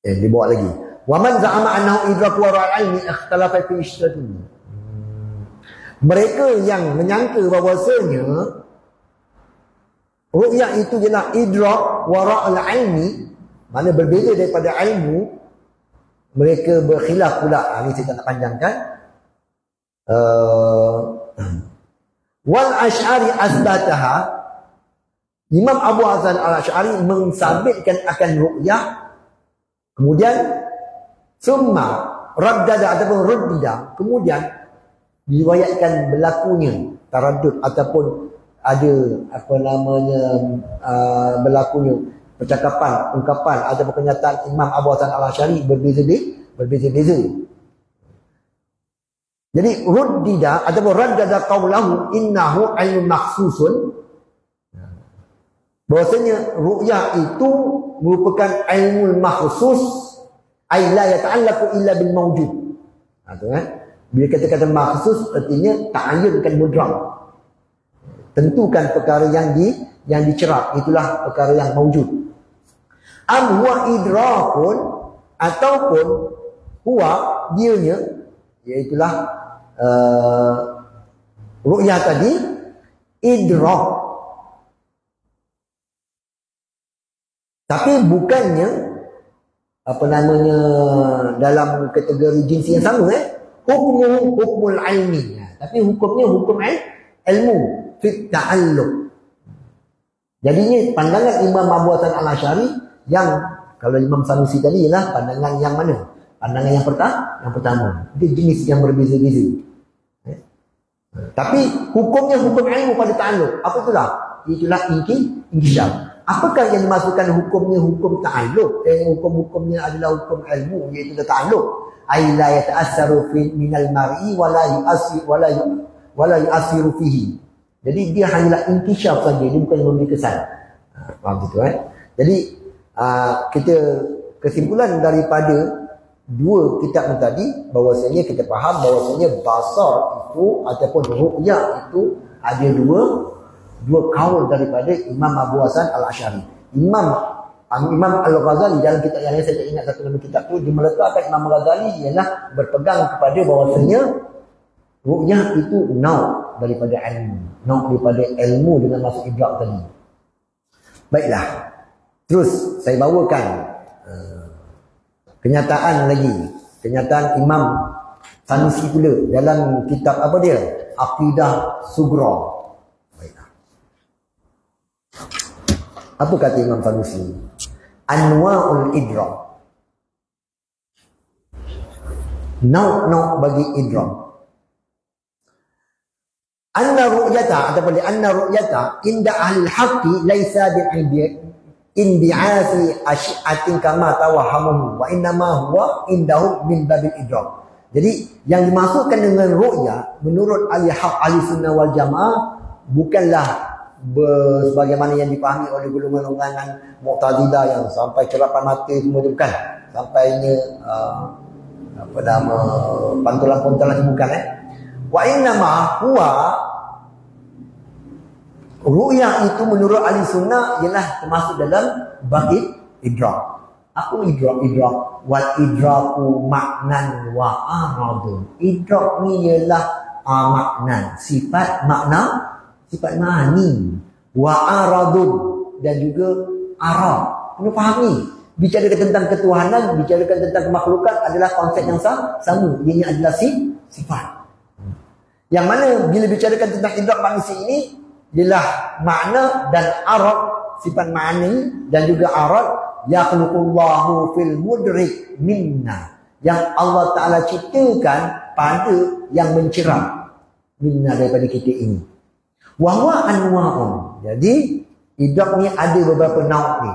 dibawa lagi, wa man za'ama annahu idraku wa ilmi ikhtalafa fi ishtadun. Mereka yang menyangka bahawasanya ru'yah itu ialah idrak wara'al ilmi, mana berbeza daripada ilmu, mereka berkhilaf pula. Ini saya tak nak panjangkan. Wal Asy'ari asbataha, Imam Abu Hasan al-Asy'ari mensabitkan akan ru'yah. Kemudian summa raddada ataupun ruddida, kemudian diriwayatkan berlakunya taraddud ataupun ada berlakunya percakapan, ungkapan ataupun kenyataan Imam Abu Hasan al-Asy'ari berbeza-beza. Jadi ruddida ataupun raddada qaulahu innahu ilmun makhsusun, bahwasanya ru'yah itu merupakan ilmu makhsus Ai la yata'allaqu illa bil mawjud. Tu kan. Bila kata-kata maksus artinya ta'ayyunkan mudrak. Tentukan perkara yang dicerap, itulah perkara yang mawjud. Am huwa idrakun, ataupun huwa dianya, iaitulah ru'yah tadi idrak, tapi bukannya apa namanya dalam kategori jenis yang sama hukmul ilmi, tapi hukumnya hukum ilmu fit ta'alluq. Jadinya pandangan Imam Abu Hasan Al-Asy'ari yang kalau Imam Sanusi tadi ialah pandangan yang mana? Pandangan yang pertama. Dia jenis yang berbeza-beza. Tapi hukumnya hukum ilmu pada ta'alluq. Apa itulah? Itulah inkishaf. Apakah yang dimasukkan hukumnya hukum ta'alluq? Hukum-hukumnya adalah hukum ilmu, iaitu ta'alluq. Ai la yata'assaru minal mar'i wala yu'assiru fihi. Jadi dia hanyalah inkishaf saja, dia bukan memberi kesan. Faham betul kan? Jadi kita kesimpulan daripada dua kitab tadi, bahawasanya kita faham bahawasanya basar itu ataupun ru'yah itu ada dua kaul daripada Imam Abu Hasan Al-Asy'ari. Imam Al-Ghazali dalam kitab yang lain, saya tak ingat satu nama kitab tu, dia meletakkan Imam Al-Ghazali ialah berpegang kepada bahawasanya ru'yah itu nau' daripada ilmu dengan masuk idrak tadi. Baiklah, terus saya bawakan kenyataan Imam Sanusi pula dalam kitab apa dia? Aqidah Sughra. Baiklah. Apa kata Imam Sanusi? Anwa'ul idrak. Nau' bagi idrak. Anna ru'yata ataupun anna ru'yata inda ahli al-haqqi laisa bi'indi'asi asyi'atin kama tawahamuhu wa innama huwa indahum min babil idrak. Jadi yang dimaksudkan dengan ru'yah menurut ahli haq, ahli sunnah wal jamaah bukanlah sebagaimana yang dipahami oleh golongan-golongan Mu'tazilah yang sampai cerapan mata semua itu, bukan. Sampainya pantulan-pantulan bukan. Wa innama huwa, ru'yah itu menurut ahli sunnah ialah termasuk dalam bab idrak. Apa idrak? Wal idraku maknan wa aradun. Idrak ni ialah maknan, sifat ma'ani, wa aradun, dan juga arad. Kena faham ni. Bicarakan tentang ketuhanan, bicarakan tentang kemakhlukan adalah konsep yang sama. Ianya adalah sifat. Yang mana bila bicarakan tentang idrak manusia ini ialah makna dan arad, sifat ma'ani dan juga arad. Yakhluqullahu fil mudrik minna, yang Allah Ta'ala ciptakan pada yang mencerah minna, daripada kita ini. Wahwa anwa'un. Jadi idrak ni ada beberapa nauk ni.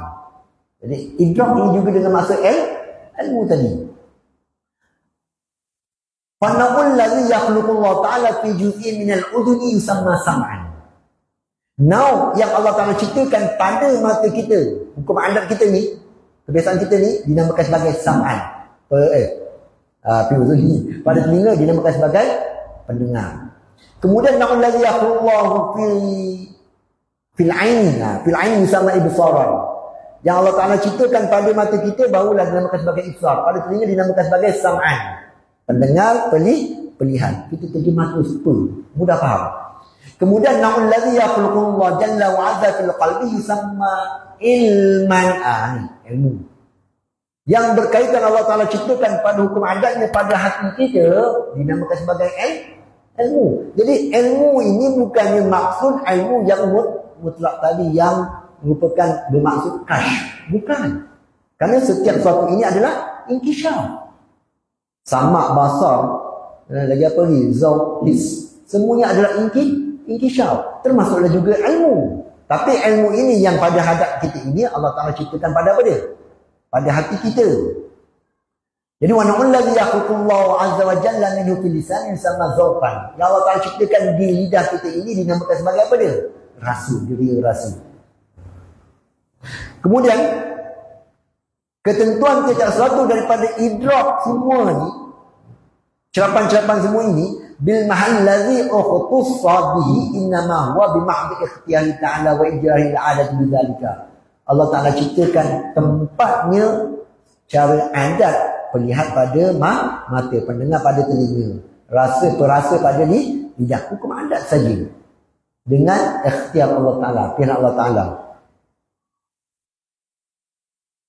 Jadi idrak ni juga dengan maksud ilmu tadi. Fana'ul ladzi yakhluqullahu ta'ala fi juz'in minal udhuni yusamma sam'an. Nauk yang Allah Ta'ala ciptakan pada mata kita, hukum adat kita ni, kebiasaan kita ni, dinamakan sebagai sam'an. Pada telinga dinamakan sebagai pendengar. Kemudian na'ul ladzi yakhluqullahu fil aini. Fil aini yusamma ibsaran. Yang Allah Ta'ala ciptakan pada mata kita barulah dinamakan sebagai ibsar. Pada telinga dinamakan sebagai sam'an. Pendengar, pelihat. Kita terjemah tu mudah faham. Kemudian na'ul ladzi yakhluqullahu jalla wa 'azza fil qalbi yusamma ilman. Ilmu. Yang berkaitan Allah Ta'ala ciptakan pada hukum adatnya pada hati kita dinamakan sebagai ilmu. Jadi ilmu ini bukannya maksud ilmu yang mutlak tadi yang merupakan bermaksud kasyf. Bukan. Kerana setiap sesuatu ini adalah inkishaf. Sama basar, lagi apa ni? Zawq, his. Semuanya adalah inkishaf. Termasuklah juga ilmu. Tapi ilmu ini yang pada hadap kita ini Allah Ta'ala ciptakan pada apa dia? Pada hati kita. Jadi wa na'ul ladzi yakhluqullahu 'azza wa jalla minhu fil lisan sama zawqan. Yang Allah Ta'ala ciptakan di lidah kita ini dinamakan sebagai apa dia? Rasa, diri rasa. Kemudian Ketentuan tiap sesuatu daripada idrak semua ni, cerapan-cerapan semua ini, bil mahal ladzi ukhtussa bihi innama huwa bi mahdhi ikhtiyari ta'ala wa ijrahi al'adat bidzalika. Allah Taala ciptakan tempatnya cara adat, melihat pada mata, pendengar pada telinga, rasa perasa pada lidah, hukum adat saja dengan ikhtiar Allah Taala, pilihan Allah Taala.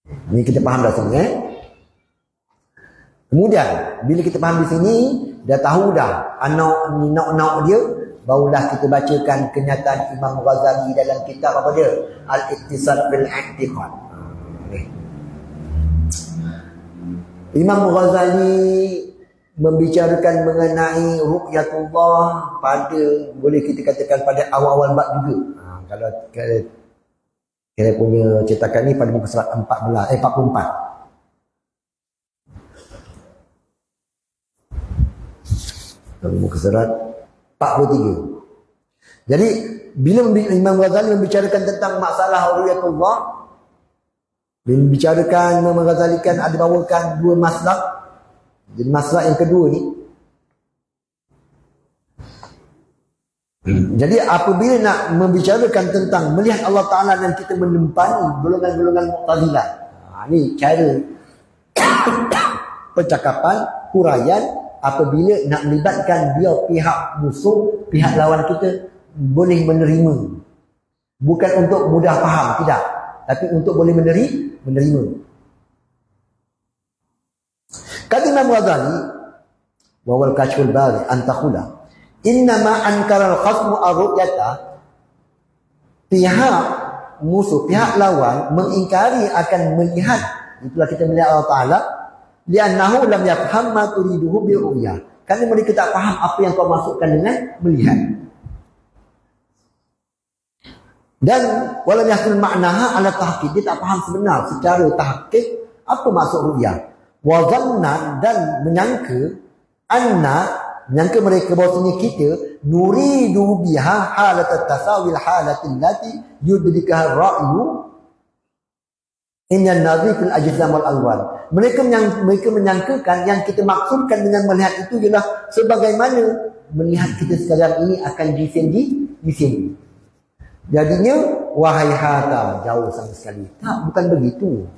Ini kita faham dah semua. Kemudian bila kita faham di sini, dah tahu dah anak dia, barulah kita bacakan kenyataan Imam Ghazali dalam kitab apa dia? Al-Iqtisad fil I'tiqad. Imam Ghazali membicarakan mengenai ru'yatullah pada, boleh kita katakan pada awal-awal bab juga. Kalau kita punya cetakan ni pada muka surat 44. Muka surat 43. Jadi bila Imam Ghazali membicarakan tentang masalah ru'yatullah, membicarakan, menghazalikan, ada bawakan dua maslak. Jadi maslak yang kedua ni, jadi apabila nak membicarakan tentang melihat Allah Ta'ala dan kita menempani golongan-golongan Mu'tazilah, ni cara percakapan, huraian apabila nak melibatkan dia pihak musuh, pihak lawan kita boleh menerima. Bukan untuk mudah faham, tidak, tapi untuk boleh menerima. Kata Imam Ghazali, wa wal kashful bari an takhula innama ankara al-khasmu ar-ru'yata, pihak musuh, pihak lawan mengingkari akan melihat, itulah kita melihat Allah Ta'ala, li'annahu lam yafham ma turiduhu bi-ru'yah, kerana mereka tak faham apa yang kau maksudkan dengan melihat. Dan walam yahsul ma'naha ala tahqiq, dia tak faham sebenar secara tahqiq apa maksud ru'yah. Wa dhanna, dan menyangka, menyangka mereka bahawasanya kita nuridu biha halat at-tasawil halati allati yudrikaha ar-ra'yu inna an-nadhif al-ajzam wal-alwan. Mereka menyangkakan yang kita maksudkan dengan melihat itu ialah sebagaimana melihat kita sekarang ini akan di sini. Jadinya wahai hata, jauh sama sekali. Tak, bukan begitu.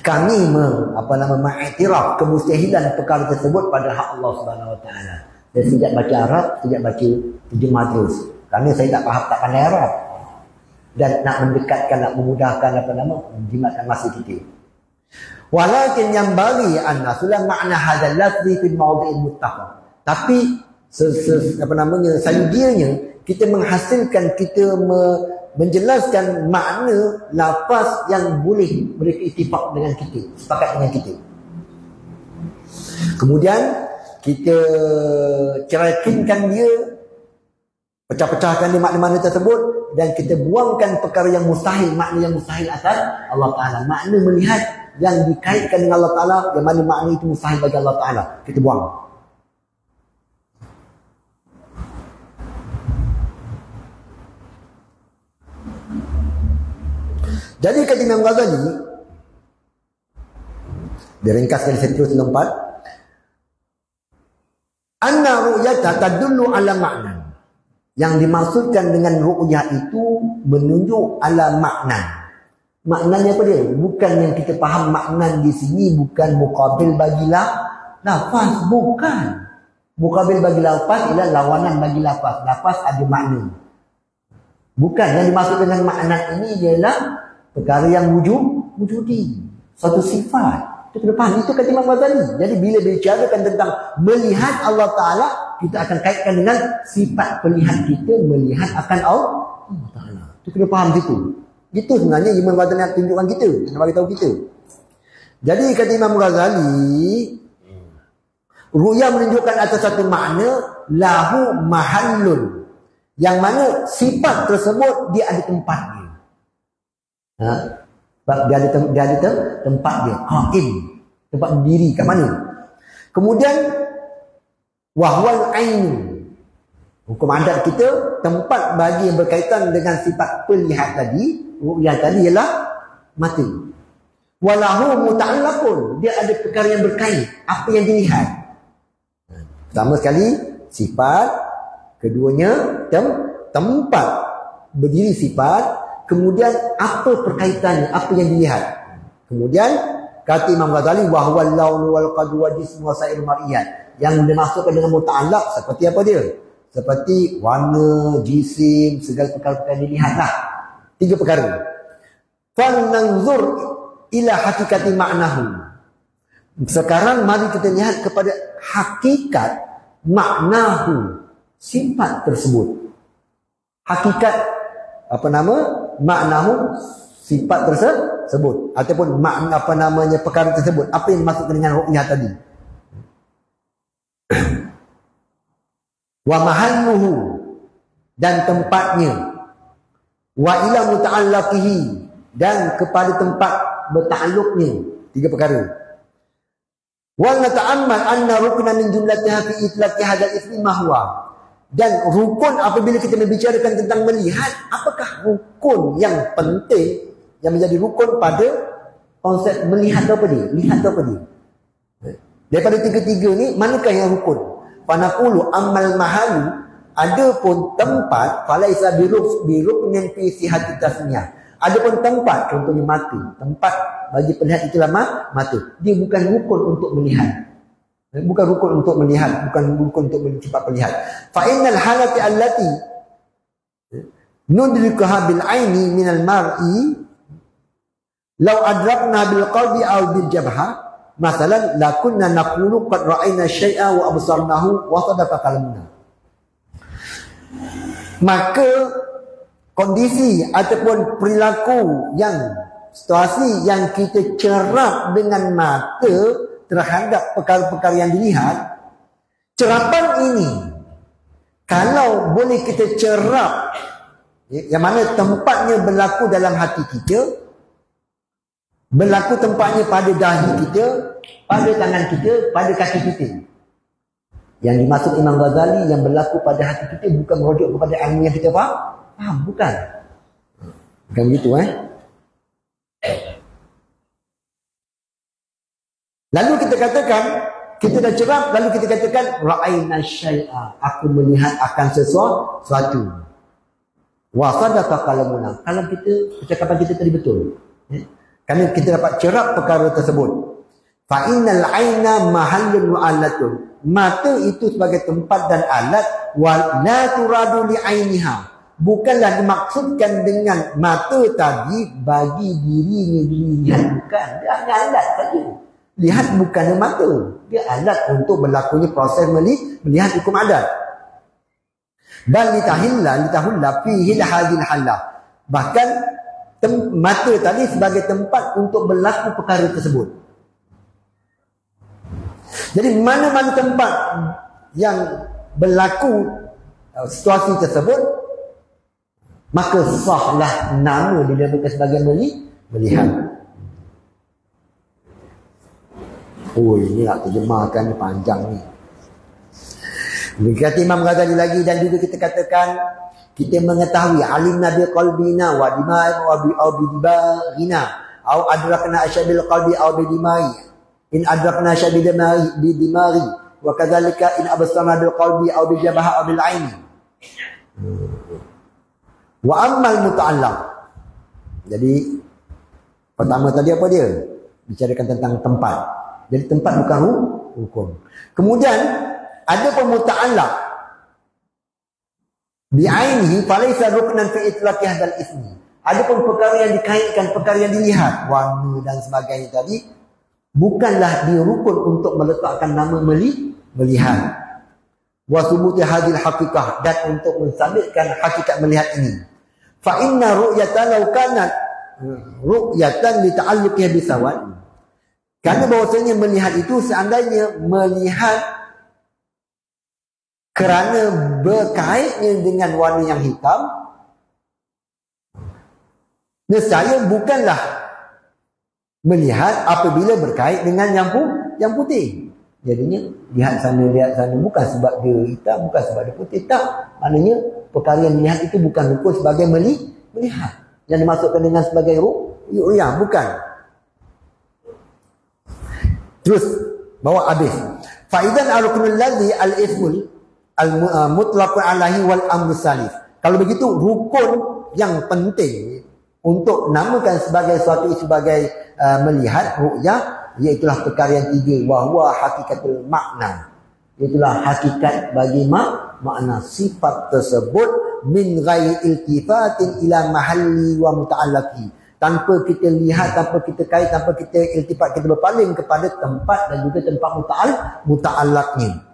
Kami mengiktiraf kemustahilan perkara tersebut pada hak Allah Subhanahu Wa Taala. Dan tidak baca Arab, tidak baca terjemah terus. Kerana saya tak faham, tak pandai Arab. Dan nak mendekatkan, nak memudahkan menjimatkan masa kita. Walakin yang bagi an-nasulan makna hadzal lafzi fil mawdi'il muttafaq. Tapi sayudianya kita menghasilkan, kita menjelaskan makna lafaz yang boleh mereka ittifaq dengan kita, sepakat dengan kita. Kemudian kita ceraikan dia, pecah-pecahkan dia makna-makna tersebut, dan kita buangkan perkara yang mustahil, makna yang mustahil atas Allah Ta'ala. Makna melihat yang dikaitkan dengan Allah Ta'ala, yang mana makna itu mustahil bagi Allah Ta'ala, kita buang. Jadi kata Imam Ghazali, diringkaskan saya terus lompat, anna ru'yata tadullu ala makna, yang dimaksudkan dengan ru'yah itu menunjuk ala makna. Maknanya apa dia? Bukan yang kita faham makna di sini, bukan muqabil bagi lafaz, bukan. Muqabil bagi lafaz ialah lawanan bagi lafaz. Lafaz ada makna. Bukan, yang dimaksud dengan makna ini ialah perkara yang wujudi, satu sifat. Itu kena faham. Itu kata Imam Ghazali. Jadi bila bicarakan tentang melihat Allah Ta'ala, kita akan kaitkan dengan sifat pelihat kita melihat akan Allah Ta'ala. Itu kena faham situ. Itu sebenarnya Imam Ghazali nak tunjukkan kita, nak bagi tahu kita. Jadi kata Imam Ghazali, ru'yah menunjukkan atas satu makna lahu mahallun, yang mana sifat tersebut dia ada tempatnya. Dia ada tempat dia, qaim, tempat berdiri kat mana. Kemudian wahwal ain, hukum adat kita, tempat bagi yang berkaitan dengan sifat pelihat tadi, ru'yah tadi ialah mata. Walahu muta'allaqun, dia ada perkara yang berkait, apa yang dilihat. Pertama sekali sifat, keduanya tempat berdiri sifat, kemudian apa perkaitannya, apa yang dilihat. Kemudian kata Imam Ghazali, wa huwa al-lawn wal qad wa jism wa sa'ir mar'iyat, yang dimaksudkan dengan muta'allaq seperti apa dia? Seperti warna, jisim, segala perkara-perkara yang dilihatlah. 3 perkara. Fananzur ila hakikati ma'nahu. Sekarang mari kita lihat kepada hakikat ma'nahu, sifat tersebut. Hakikat ma'nahu, sifat tersebut, ataupun makna perkara tersebut, apa yang dimaksudkan dengan ru'yah tadi. Wa mahalluhu, dan tempatnya. Wa ila muta'allaqihi, dan kepada tempat bertakluknya. 3 perkara. Wa nata'ammal anna rukna min jumlatiha fi itlaqi hadzal ismi ma huwa. Dan rukun, apabila kita membicarakan tentang melihat, apakah rukun yang penting yang menjadi rukun pada konsep melihat apa dia? Lihat apa dia? Daripada 3-3 ni, manakah yang rukun? Fanaqulu ammal mahalu, adapun tempat, falaisa biruknin fi sihhati tasmiyah. Adapun tempat, contohnya mata. Tempat bagi penlihat itulah mata. Dia bukan rukun untuk melihat. Bukan rukun untuk melihat, bukan rukun untuk sifat melihat. Fa innal halati allati nudrikuha bil aini min al mar'i law adrakna bil qalbi aw bil jabha, masalan la kunna naqulu qad ra'ayna syai'a wa absarnahu wa sadaqa kalamuna. Maka kondisi ataupun perilaku yang situasi yang kita cerap dengan mata terhadap perkara-perkara yang dilihat, cerapan ini kalau boleh kita cerap, yang mana tempatnya berlaku dalam hati kita, berlaku tempatnya pada dahi kita, pada tangan kita, pada kaki kita. Yang dimaksud Imam Ghazali, yang berlaku pada hati kita bukan merujuk kepada ilmu yang kita faham, bukan. Bukan begitu Lalu kita katakan, kita dah cerap, lalu kita katakan ra'ayna syai'a, aku melihat akan sesuatu. Wa sadaqa kalamuna, kalau percakapan kita tadi betul. Kerana kita dapat cerap perkara tersebut. Fa innal aina mahallun wa alatun, mata itu sebagai tempat dan alat, wa la turadu li ainiha, bukanlah dimaksudkan dengan mata tadi bagi dirinya dilihat, bukan. Dia hanya alat saja. Lihat bukannya mata, dia alat untuk berlakunya proses melihat hukum adat. Bal litahulla fihi hadhil halah, bahkan mata tadi sebagai tempat untuk berlaku perkara tersebut. Jadi mana-mana tempat yang berlaku situasi tersebut, maka sahlah nama dinamakan sebagai melihat. Ini nak terjemahkan ni panjang ni. Kata Imam Ghazali lagi, dan juga kita katakan, kita mengetahui alim nabi qalbina wa dimai wa bi dibarina au adrakna ashabil qalbi au bi dimai in adrakna ashabil dimai bi dimari wa kadzalika in absarna bil qalbi au bi jabha au bil aini. Wa ammal muta'allaq. Jadi pertama tadi apa dia? Bicarakan tentang tempat. Jadi tempat bukan hukum. Kemudian ada pemuta'allaq bi'ainihi falaysa ruknan fi itlaqi hadzal ismi. Ada pun perkara yang dikaitkan, perkara yang dilihat, warna dan sebagainya tadi, bukanlah dia rukun untuk meletakkan nama melihat. Wa thubuti hadzal haqiqah, dan untuk mensabitkan hakikat melihat ini. Fa inna ru'yatan law kanat ru'yatan li ta'alluqiha bisawad. Kerana bahawasanya melihat itu, seandainya melihat kerana berkaitnya dengan warna yang hitam, nescaya bukanlah melihat apabila berkait dengan yang putih. Jadinya lihat sana bukan sebab dia hitam, bukan sebab dia putih, tak. Maknanya perkara yang melihat itu bukan rukun sebagai melihat. Yang dimasukkan dengan sebagai ru'yah, bukan. Terus bawa habis. Fa idzan ar-ruknul ladzi al-ithmul al-mutlaq alaihi wal amru salif. Kalau begitu rukun yang penting untuk namakan sebagai suatu sebagai melihat ru'yah, iaitulah perkara yang tiga, wa huwa hakikatul makna. Itulah hakikat bagi makna sifat tersebut min ghairi iltifatin ila mahalli wa muta'allaqi. Tanpa kita lihat, tanpa kita kait, tanpa kita iltifat, kita berpaling kepada tempat dan juga tempat muta'allaqnya.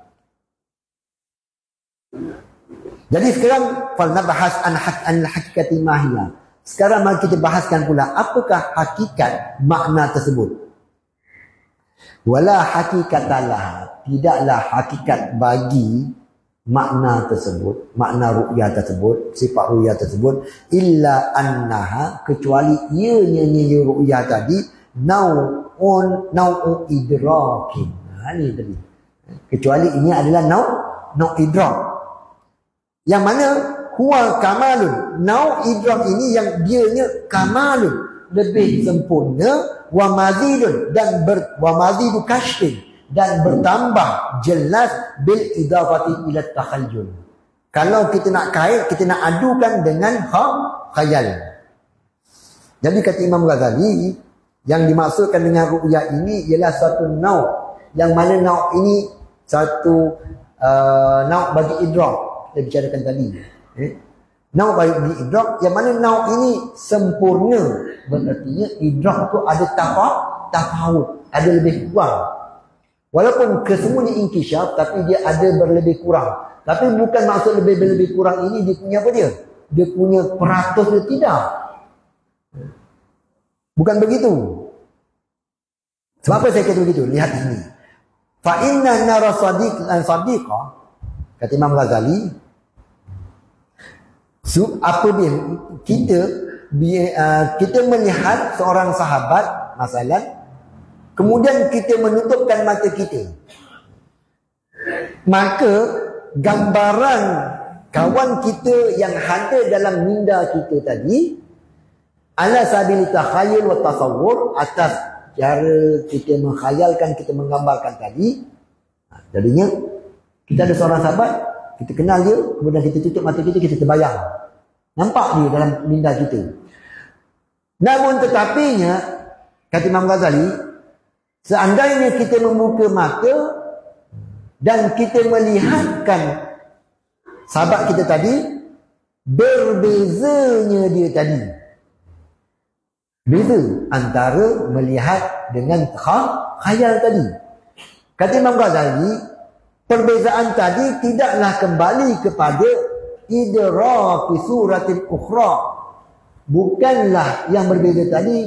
Jadi sekarang fal nabahas an hakikati mahiyah. Sekarang mari kita bahaskan pula apakah hakikat makna tersebut. Wala hakikatalah, tidaklah hakikat bagi makna tersebut, makna ru'yah tersebut, sifat ru'yah tersebut, illa annaha, kecuali ianya ru'yah tadi nau'u idrakin. Ini tadi. Kecuali ini adalah nau' idrak. Yang mana huwa kamalun. Nau' idrak ini yang dianya kamalun, lebih sempurna, wa mazidun, dan wa mazidu kashfin, dan bertambah jelas bil idafati ila takhayyul. Kalau kita nak kait, kita nak adukan dengan khayal. Jadi kata Imam Ghazali, yang dimaksudkan dengan ru'yah ini ialah satu nau', yang mana nau' ini satu nau' bagi idrak. Kita bicarakan tadi. Nau' bagi idrak, yang mana nau' ini sempurna. Berarti idrak tu ada tafawut, ada lebih kurang. Walaupun kesemuanya inkishaf, tapi dia ada berlebih kurang. Tapi bukan maksud lebih kurang ini dia punya apa dia? Dia punya peratus dia, tidak. Bukan begitu. Sebab apa saya kata begitu? Lihat ini. Fa inna nara sadiqa, kata Imam Ghazali, apabila kita melihat seorang sahabat, masalah, kemudian kita menutupkan mata kita, maka gambaran kawan kita yang ada dalam minda kita tadi ala sabili takhayyul wa tasawwur, atas cara kita menghayalkan, kita menggambarkan tadi. Jadinya kita ada seorang sahabat, kita kenal dia, kemudian kita tutup mata kita, kita terbayang, nampak dia dalam minda kita. Namun tetapinya, kata Imam Ghazali, seandainya kita membuka mata dan kita melihatkan sahabat kita tadi, berbezanya dia tadi. Beza antara melihat dengan khayal tadi. Kata Imam Ghazali, perbezaan tadi tidaklah kembali kepada idraki suratil ukhra. Bukanlah yang berbeza tadi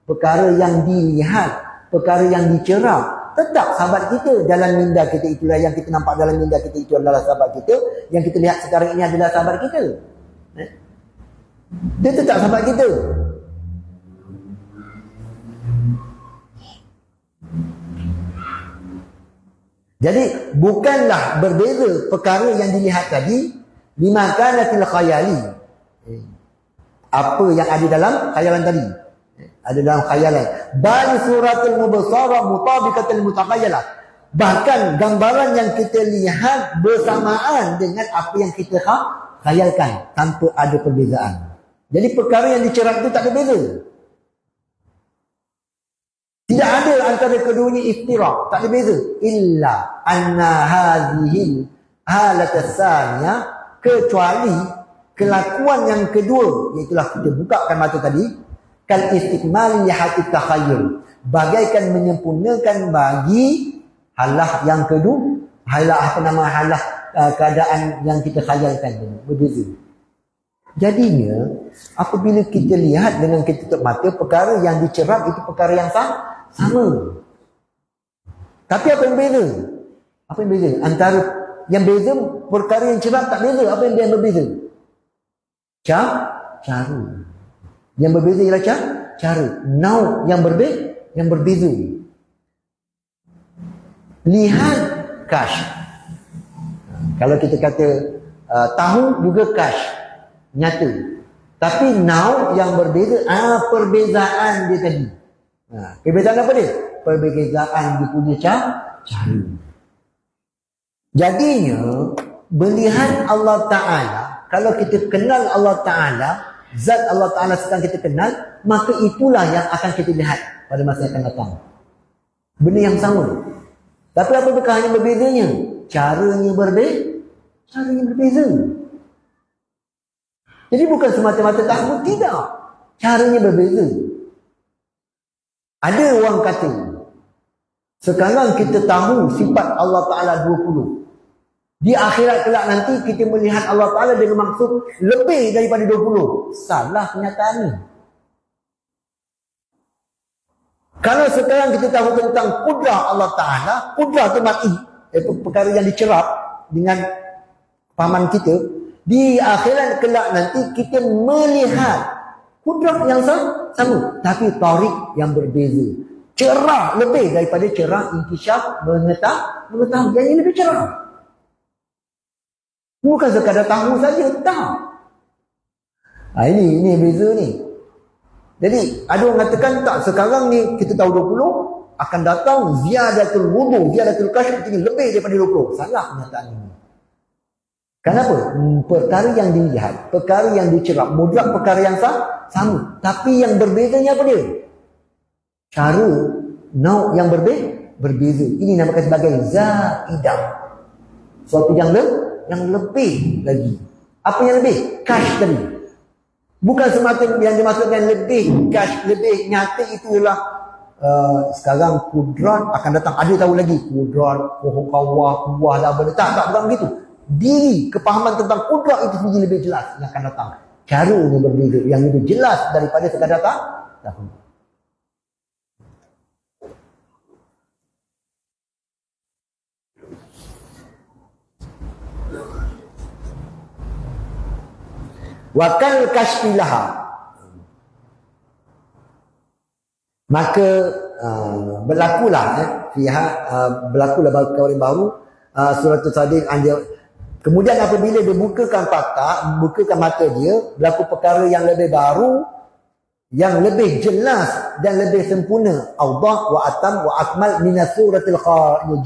perkara yang dilihat, perkara yang dicerap. Tetap sahabat kita dalam minda kita, itulah yang kita nampak dalam minda kita, itu adalah sahabat kita. Yang kita lihat sekarang ini adalah sahabat kita. Dia tetap sahabat kita. Jadi bukanlah berbeza perkara yang dilihat tadi bima kana fil khayali. Apa yang ada dalam khayalan tadi, ada dalam khayalan. Bal suratul mubsara mutabiqatul mutakayyalah. Bahkan gambaran yang kita lihat bersamaan dengan apa yang kita khayalkan, tanpa ada perbezaan. Jadi perkara yang dicerap itu tak ada beza. Tidak ada antara keduanya iftiraq, tak ada beza. Illa anna hadhihi halat as-saniyah, kecuali kelakuan yang kedua, iaitulah kita bukakan mata tadi, kal istikmali hati takhayyul, bagaikan menyempurnakan bagi halah yang kedua, halah keadaan yang kita khayalkan tadi, berbeza. Jadinya apabila kita lihat dengan kita tutup mata, perkara yang dicerap itu perkara yang sama. Tapi apa yang beza? Apa yang beza? Antara yang beza, perkara yang cerap tak beza. Apa yang berbeza? Cara. Yang berbeza ialah cara. Nau yang berbeza. Lihat kash. Kalau kita kata tahu juga kash, nyata. Tapi nau yang berbeza, perbezaan dia tadi. Perbezaan apa dia? perbezaan dia punya cara. Jadinya melihat Allah Ta'ala, kalau kita kenal Allah Ta'ala, zat Allah Ta'ala sedang kita kenal, maka itulah yang akan kita lihat pada masa yang akan datang. Benda yang sama. Tapi apakah hanya berbezanya? Caranya berbeza. Jadi bukan semata-mata tahu, tidak. Caranya berbeza. Ada orang kata, sekarang kita tahu sifat Allah Ta'ala 20. Di akhirat kelak nanti kita melihat Allah Ta'ala dengan maksud lebih daripada 20. Salah kenyataan ni. Kalau sekarang kita tahu tentang kudrah Allah Ta'ala, kudrah tu mar'i, perkara yang dicerap dengan pahaman kita, di akhirat kelak nanti kita melihat kudrah yang sama, tapi tarik yang berbeza. Cerah lebih daripada cerah inkishaf mengetahui. Yang ini lebih cerah. Bukan sekadar tahu saja, tak. Ini beza ni. Jadi ada orang katakan tak, sekarang ni kita tahu 20, akan datang ziyadatul wudu, ziyadatul kasyf ini lebih daripada 20. Salah kenyataan ini. Kenapa? Perkara yang dilihat, perkara yang dicerap, mutlak perkara yang sama. Tapi yang berbezanya apa dia? Cara, nau' yang berbeza. Ini namakan sebagai zaidah. Suatu yang lebih lagi. Apa yang lebih? Kash tadi. Bukan semata yang dimaksudkan lebih kash, lebih nyata itu ialah sekarang kudrat akan datang. Ada tahu lagi kudrat, kuwah lah benda. Tak bukan begitu. Diri, kepahaman tentang kudrat itu sendiri lebih jelas yang akan datang. Caranya berbeza, yang lebih jelas daripada sekadar tahu. Wakal kashfilaha, maka berlakulah berlakulah kawan baru surah Tasadid. Kemudian apabila dia bukakan mata dia, berlaku perkara yang lebih baru, yang lebih jelas dan lebih sempurna, awdah wa atam wa akmal min suratil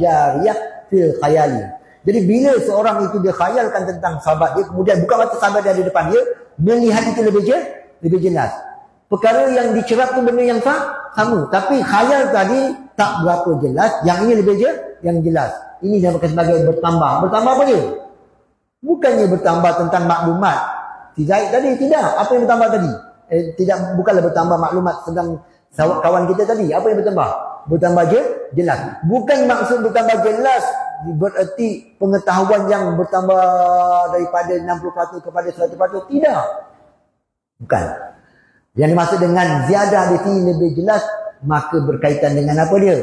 jariyah fil khayali. Jadi bila seorang itu dia khayalkan tentang sahabat dia, kemudian buka mata sahabat dia di depan dia, melihat itu lebih jelas. Perkara yang dicerap tu benda yang sama, tapi khayal tadi tak berapa jelas, yang ini lebih yang jelas. Ini dinamakan sebagai bertambah. Bertambah apa dia? Bukannya bertambah tentang maklumat Zaid tadi, tidak. Apa yang bertambah tadi? Bukanlah bertambah maklumat tentang kawan kita tadi. Apa yang bertambah? Bertambah jelas. Bukan maksud bertambah jelas bererti pengetahuan yang bertambah daripada 60% kepada 100%. Tidak. Bukan. Yang dimaksud dengan ziyadah di sini lebih jelas, maka berkaitan dengan apa dia?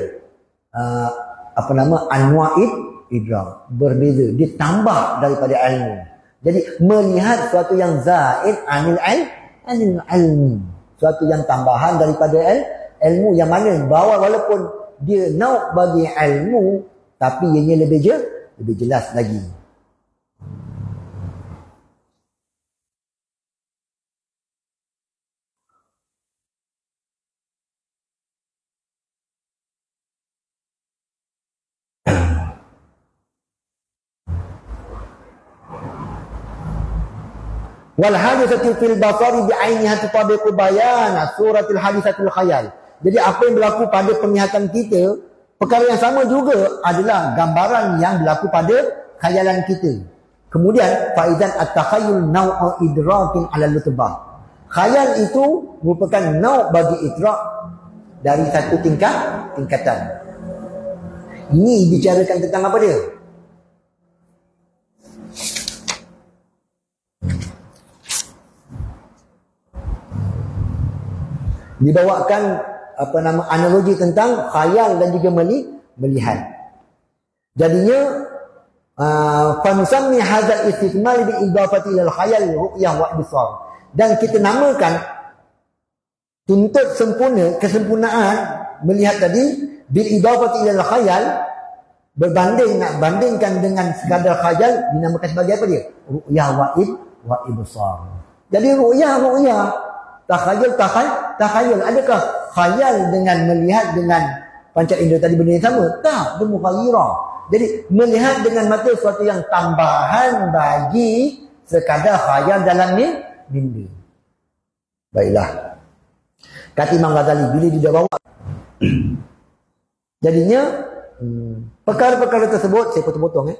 Anwa'id idrak. Berbeza. Ditambah daripada ilmu. Jadi melihat suatu yang zaid anil ilmi. Suatu yang tambahan daripada ilmu, yang mana bahawa walaupun dia nau' bagi ilmu, tapi ianya lebih jelas lagi. Wal hadisatu fil basari bi ainiha tutabiqu bayan suratul hadisatul khayal. Jadi apa yang berlaku pada penglihatan kita, perkara yang sama juga adalah gambaran yang berlaku pada khayalan kita. Kemudian faizan at-takhayyul naw'u idrakin 'ala al-lutbah. Khayal itu merupakan nau' bagi idrak dari satu tingkatan. Ini bicarakan tentang apa dia? Dibawakan analogi tentang khayal dan juga melihat. Jadinya fansammi hadzal istikmal bi idafati ila al-khayal ru'yah wa ibsar. Dan kita namakan tuntut sempurna, kesempurnaan melihat tadi bil idafati ila al-khayal, nak bandingkan dengan sekadar khayal, dinamakan sebagai apa dia? Ru'yah wa ibsar. Jadi ru'yah takhayul. Adakah khayal dengan melihat dengan panca indera tadi benda yang sama? Tak, dia mughayyirah. Jadi melihat dengan mata sesuatu yang tambahan bagi sekadar khayal dalam mimpi. Baiklah. Kata Imam Ghazali, bila dia bawa jadinya perkara-perkara tersebut, saya potong-potong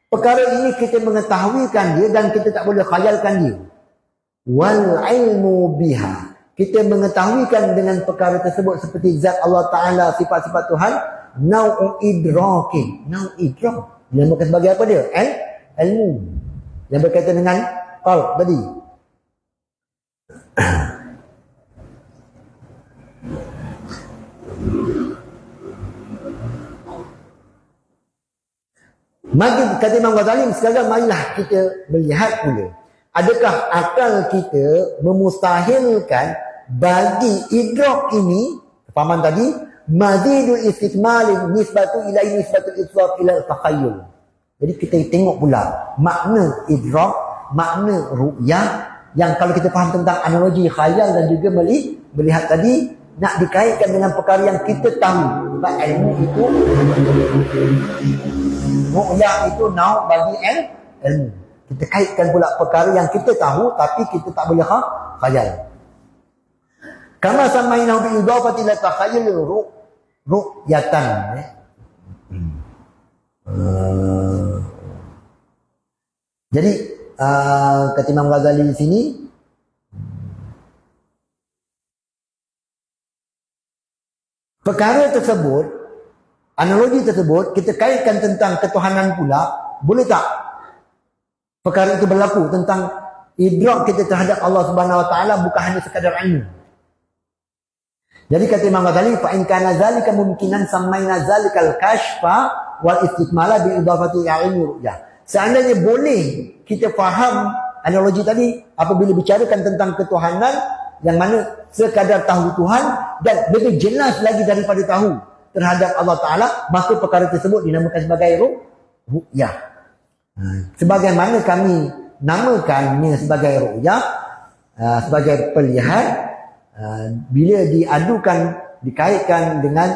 perkara ini kita mengetahuikan dia dan kita tak boleh khayalkan dia. Wal ilmu biha, kita mengetahuikan dengan perkara tersebut seperti zat Allah Ta'ala, sifat-sifat Tuhan, nau'u idrakin, nau'u idrak, dinamakan sebagai apa dia? Ilmu yang berkaitan dengan qalb tadi. Maka kata Imam Ghazali, sekarang marilah kita melihat pula, adakah akal kita memustahilkan bagi idrak ini, kefahaman tadi, mazidul istikmalin nisbatu ilai nisbatul itlaq ila al-takhayyul. Jadi kita tengok pula makna idrak, makna ru'yah, yang kalau kita faham tentang analogi khayal dan juga melihat tadi, nak dikaitkan dengan perkara yang kita tahu. Sebab ilmu itu, ru'yah itu nau bagi ilmu. Kita kaitkan pula perkara yang kita tahu tapi kita tak boleh khayal. Kama samainahu bi idafati ila takhayyul ru'yatan. Jadi kata Imam Ghazali di sini, perkara tersebut, analogi tersebut kita kaitkan tentang ketuhanan pula, boleh tak perkara itu berlaku tentang idrak kita terhadap Allah Subhanahu Wa Taala bukan hanya sekadar ilmu. Jadi kata Imam Ghazali, fa in kana zalika mumkinan samaina zalikal kashfa wal istikmala bi idafati ilmi ru'yah. Seandainya boleh kita faham analogi tadi apabila bicarakan tentang ketuhanan yang mana sekadar tahu Tuhan dan lebih jelas lagi daripada tahu terhadap Allah Ta'ala, maka perkara tersebut dinamakan sebagai ru'yah. Sebagaimana kami namakannya sebagai ru'yah, sebagai perlihat, bila diadukan, dikaitkan dengan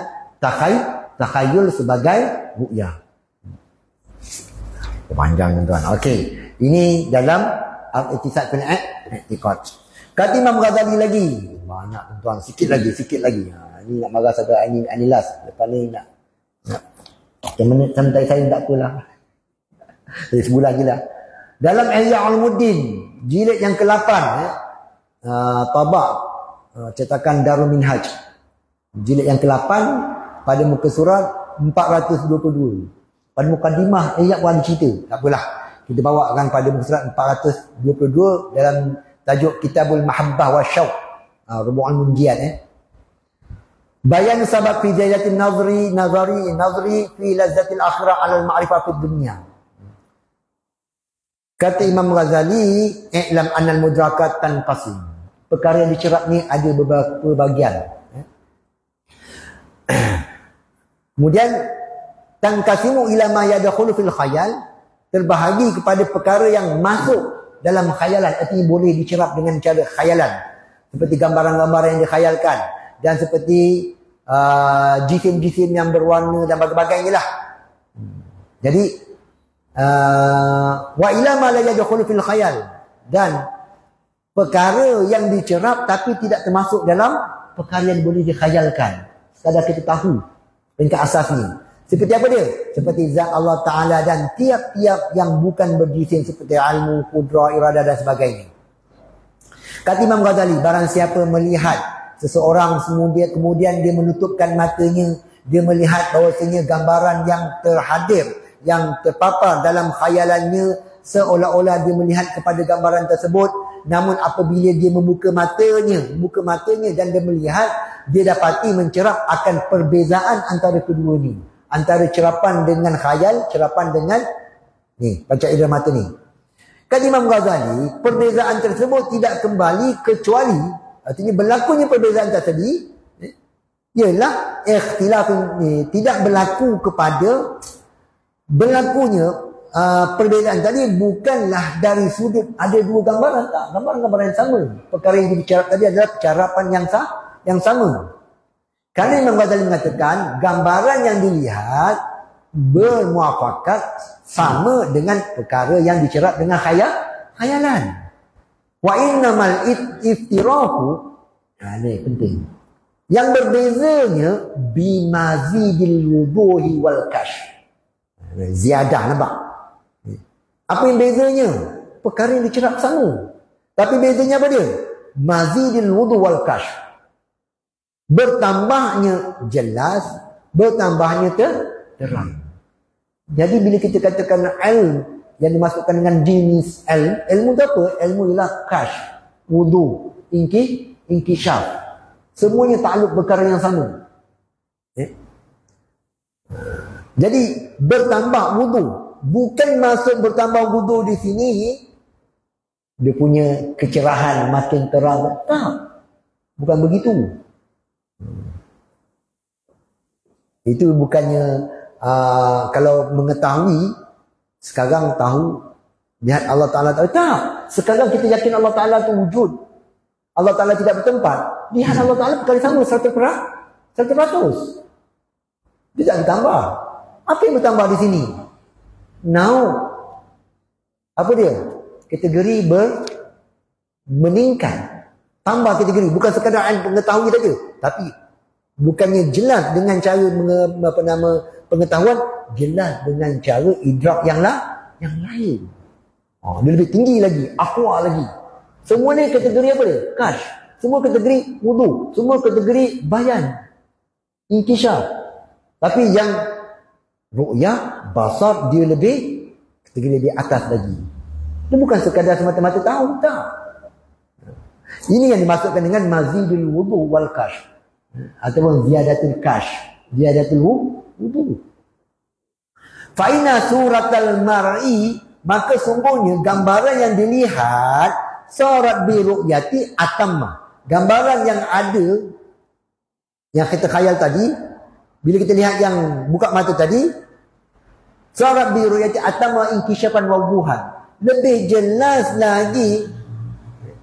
takhayyul sebagai ru'yah. Panjang tuan-tuan. Okey, ini dalam Al-Ittisad fil I'tiqad. Kata Imam Ghazali lagi, banyak tuan-tuan, sikit lagi. Ini nak marah sampai ini last. Lepas ni nak sampai saya tak apalah. Dari sebulan je lah. Dalam Ihya Ulumuddin, jilid yang ke-8, tabak cetakan Darul Minhaj, jilid yang ke-8 pada muka surat 422. Pada mukadimah Ihya pun ada cerita. Tak apalah, kita bawakan pada muka surat 422 dalam tajuk Kitabul Mahabbah wa Syauq, Rubu'ul Munjiat. Bayan sabab fi jayatin nazari fi lazzatil akhirah ala al-ma'rifah fid dunya. Kata Imam Ghazali, i'lam anna al-mudrakat tanqasim. Perkara yang dicerap ni ada beberapa bahagian. Kemudian tanqasimu ila ma yadkhulu fil khayal, terbahagi kepada perkara yang masuk dalam khayalan, artinya boleh dicerap dengan cara khayalan, seperti gambaran-gambaran yang dikhayalkan dan seperti jisim-jisim yang berwarna dan sebagainya lah. Jadi wa ila ma la yadkhulu fil khayal, dan perkara yang dicerap tapi tidak termasuk dalam perkara yang boleh dikhayalkan, sekadar kita tahu tingkat asasnya. Seperti apa dia? Seperti zat Allah Ta'ala dan tiap-tiap yang bukan berjisim seperti ilmu, kudrah, iradah dan sebagainya. Kata Imam Ghazali, barang siapa melihat seseorang kemudian dia menutupkan matanya, dia melihat bahawasanya gambaran yang terhadir, yang terpapar dalam khayalannya, seolah-olah dia melihat kepada gambaran tersebut, namun apabila dia membuka matanya dan dia melihat, dia dapati mencerap akan perbezaan antara kedua ni, antara cerapan dengan khayal, cerapan dengan ni, panca indera mata ni. Kata Imam Ghazali, perbezaan tersebut tidak kembali kecuali, artinya berlakunya perbezaan tadi ialah ikhtilaf ni, tidak berlaku kepada berlakunya perbezaan tadi bukanlah dari sudut ada dua gambaran, tak, gambaran yang sama. Perkara yang dibicara tadi adalah carapan yang sama. Kerana Imam Ghazali mengatakan gambaran yang dilihat bermuafakat sama dengan perkara yang dicerap dengan khayalan. Wa innamal iftirahu, ini penting. Yang berbezanya bimazidil wuduhi wal kashf. Ziyadah, nampak? Apa yang bezanya? Perkara yang dicerap sama. Tapi bezanya apa dia? Mazidil wudu wal kashf. Bertambahnya jelas, bertambahnya terang. Jadi bila kita katakan ilmu yang dimasukkan dengan jenis ilmu itu apa? Ilmu ialah kashf, wudu, inkishaf. Semuanya takluk perkara yang sama. Jadi bertambah wudu, bukan maksud bertambah wudu di sini dia punya kecerahan makin terang. Tak. Bukan begitu. Itu bukannya kalau mengetahui sekarang tahu lihat Allah Ta'ala tahu. Tak. Sekarang kita yakin Allah Ta'ala itu wujud. Allah Ta'ala tidak bertempat. Lihat Allah Ta'ala perkara sama 100%. Dia tak ditambah. Apa yang bertambah di sini? Now. Apa dia? Kategori meningkat. Tambah kategori. Bukan sekadar mengetahui saja. Tapi bukannya jelas dengan cara pengetahuan, jelas dengan cara idrak yang lain. Dia lebih tinggi lagi, aqwa lagi. Semua ni kategori apa dia? Kashf. Semua kategori wudu, semua kategori bayan, inkishaf. Tapi yang ru'yah, basar, dia lebih kategori lebih atas lagi. Dia bukan sekadar semata-mata tahu, tak. Ini yang dimaksudkan dengan mazidul wudu wal kashf, ataupun ziyadatul kashf, ziyadatul wudu. Fa'ina suratal mar'i, maka sungguhnya gambaran yang dilihat surat bi ru'yati atamma. Gambaran yang ada yang kita khayal tadi, bila kita lihat yang buka mata tadi, surat bi ru'yati atamma inkishafan wa wuduhan, lebih jelas lagi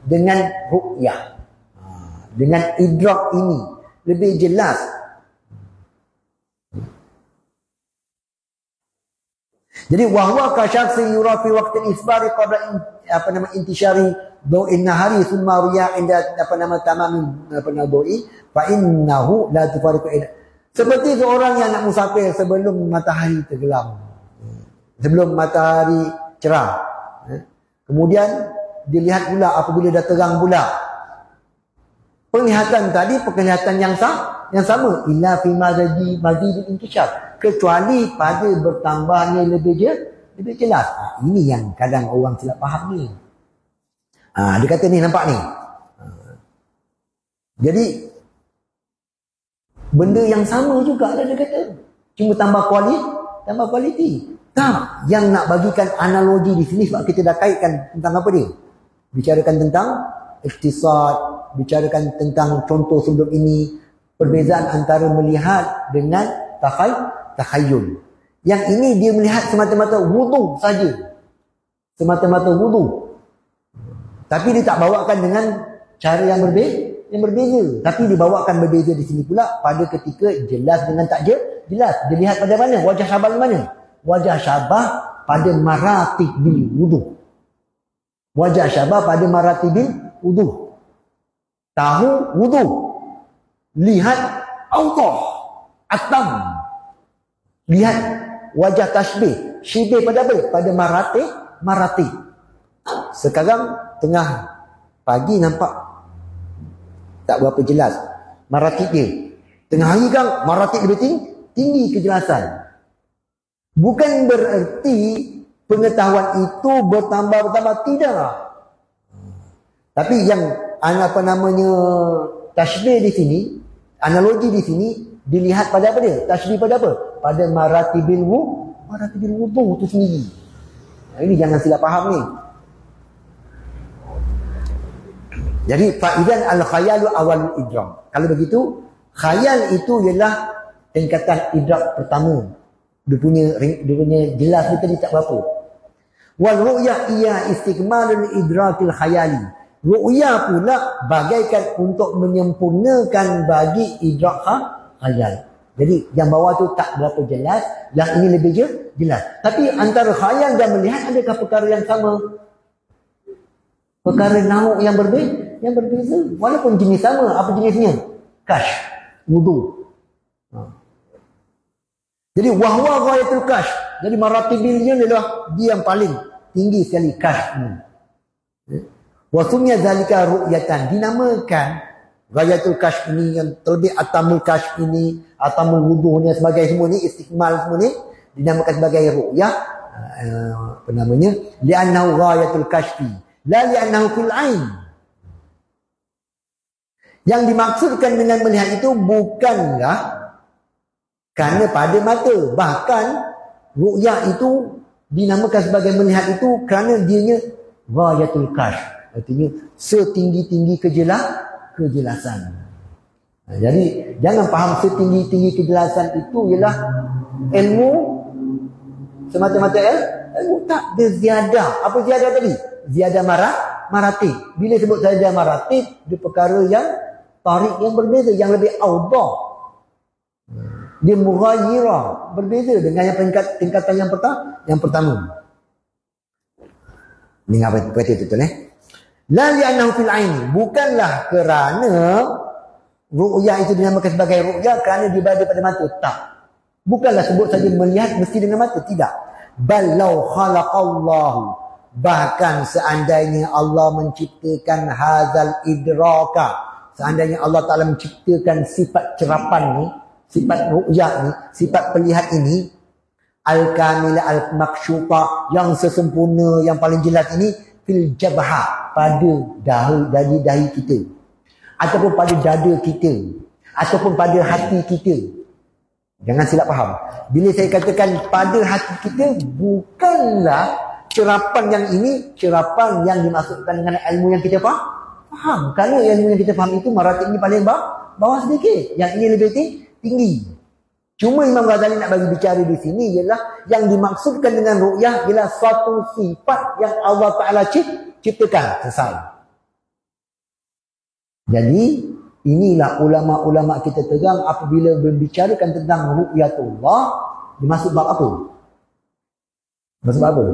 dengan ru'yah, dengan idrak ini lebih jelas. Jadi wahwa kasyakhsi yura fi waqtil isbari qabla intishari daw'in nahari thumma riya inda tamam daw'i fa innahu la tufariqu ila. Seperti seorang yang nak musafir sebelum matahari tenggelam, sebelum matahari cerah, kemudian dilihat pula apabila dah terang pula. Penglihatan tadi penglihatan yang sama illa fi mazidil inkishaf, kecuali pada bertambahnya lebih jelas. Ini yang kadang orang silap faham ni. Dia kata ni, nampak ni. Jadi benda yang sama juga lah dia kata. Cuma tambah kualiti. Tak, yang nak bagikan analogi di sini sebab kita dah kaitkan tentang apa dia? Bicarakan tentang iktisad, bicarakan tentang contoh sebelum ini, perbezaan antara melihat dengan takhayul. Yang ini dia melihat semata-mata wudu saja. Semata-mata wudu. Tapi dia tak bawakan dengan cara yang berbeza. Tapi dibawakan berbeza di sini pula pada ketika jelas dengan tak jelas. Dilihat pada mana? Wajah syabah mana? Wajah syabah pada maratibil wudu. Wajah syabah pada maratibil wudu. Tahu wudu. Lihat Allah. Atam. Lihat wajah tasbih. Syibih pada apa? Pada marati. Sekarang tengah pagi nampak tak berapa jelas marati dia. Tengah hari kan marati lebih tinggi kejelasan. Bukan bererti pengetahuan itu bertambah, tidak. Tapi yang tasbih di sini, analogi di sini dilihat pada apa dia? Tasbih pada apa? Pada maratibil wudu itu sendiri. Ini jangan silap faham ni. Jadi fa'idan al-khayalu awal idrak. Kalau begitu, khayal itu ialah tingkatan idrak pertama. Dia punya jelas kita tak berapa. Wal ru'yah iya istikmalul idrakil khayali. Ru'yah pula bagaikan untuk menyempurnakan bagi idrak khayal. Jadi yang bawah tu tak berapa jelas, yang ini lebih jelas. Tapi antara khayal dan melihat, adakah perkara yang sama? Perkara nauk yang berbeza. Walaupun jenis sama, apa jenisnya? Kashf, wudu. Jadi wahwa ghayatul kashf. Jadi maratibilnya adalah dia yang paling tinggi sekali, kashf. Wa sumya zalika ru'yatan, dinamakan ghayatul kashf ini, yang terlebih atamul kashf ini, atamul wudu ni, sebagai semua ni, istikmal semua ni dinamakan sebagai ru'yah. Apa namanya? Li'annahu ghayatul kashfi la li'annahu fil ain. Yang dimaksudkan dengan melihat itu bukanlah kerana pada mata, bahkan ru'yah itu dinamakan sebagai melihat itu kerana dianya ghayatul kashf, artinya setinggi-tinggi kejelasan. Jadi jangan faham setinggi-tinggi kejelasan itu ialah ilmu semata-mata ilmu. Tak, dia ziyadah. Apa ziyadah tadi? Ziyadah maratib. Bila sebut ziyadah maratib, dia perkara yang tarik yang berbeza, yang lebih awdah. Dia mughayyirah, berbeza dengan yang tingkatan yang pertama. Ini apa betul La li'annahu fil aini, bukanlah kerana ru'yah itu dinamakan sebagai ru'yah kerana dia berada pada mata. Tak. Bukanlah sebut saja melihat mesti dengan mata, tidak. Bal law khalaqallahu, bahkan seandainya Allah menciptakan hadzal idraka, seandainya Allah Ta'ala menciptakan sifat cerapan ni, sifat ru'yah ni, sifat perlihat ini, al-kamila al-makshufa, yang sesempurna, yang paling jelas ini, fil jabha, pada dahi kita, ataupun pada dada kita, ataupun pada hati kita. Jangan silap faham. Bila saya katakan pada hati kita, bukanlah cerapan yang ini cerapan yang dimaksudkan dengan ilmu yang kita faham. Kerana ilmu yang kita faham itu maratib ini paling bawah sedikit, yang ini lebih tinggi. Cuma Imam Ghazali nak bagi bicara di sini ialah yang dimaksudkan dengan ru'yah ialah suatu sifat yang Allah Ta'ala ciptakan. Selesai. Jadi inilah ulama-ulama kita tegang apabila berbicarakan tentang ru'yatullah, dimaksud bab apa? Maksud apa?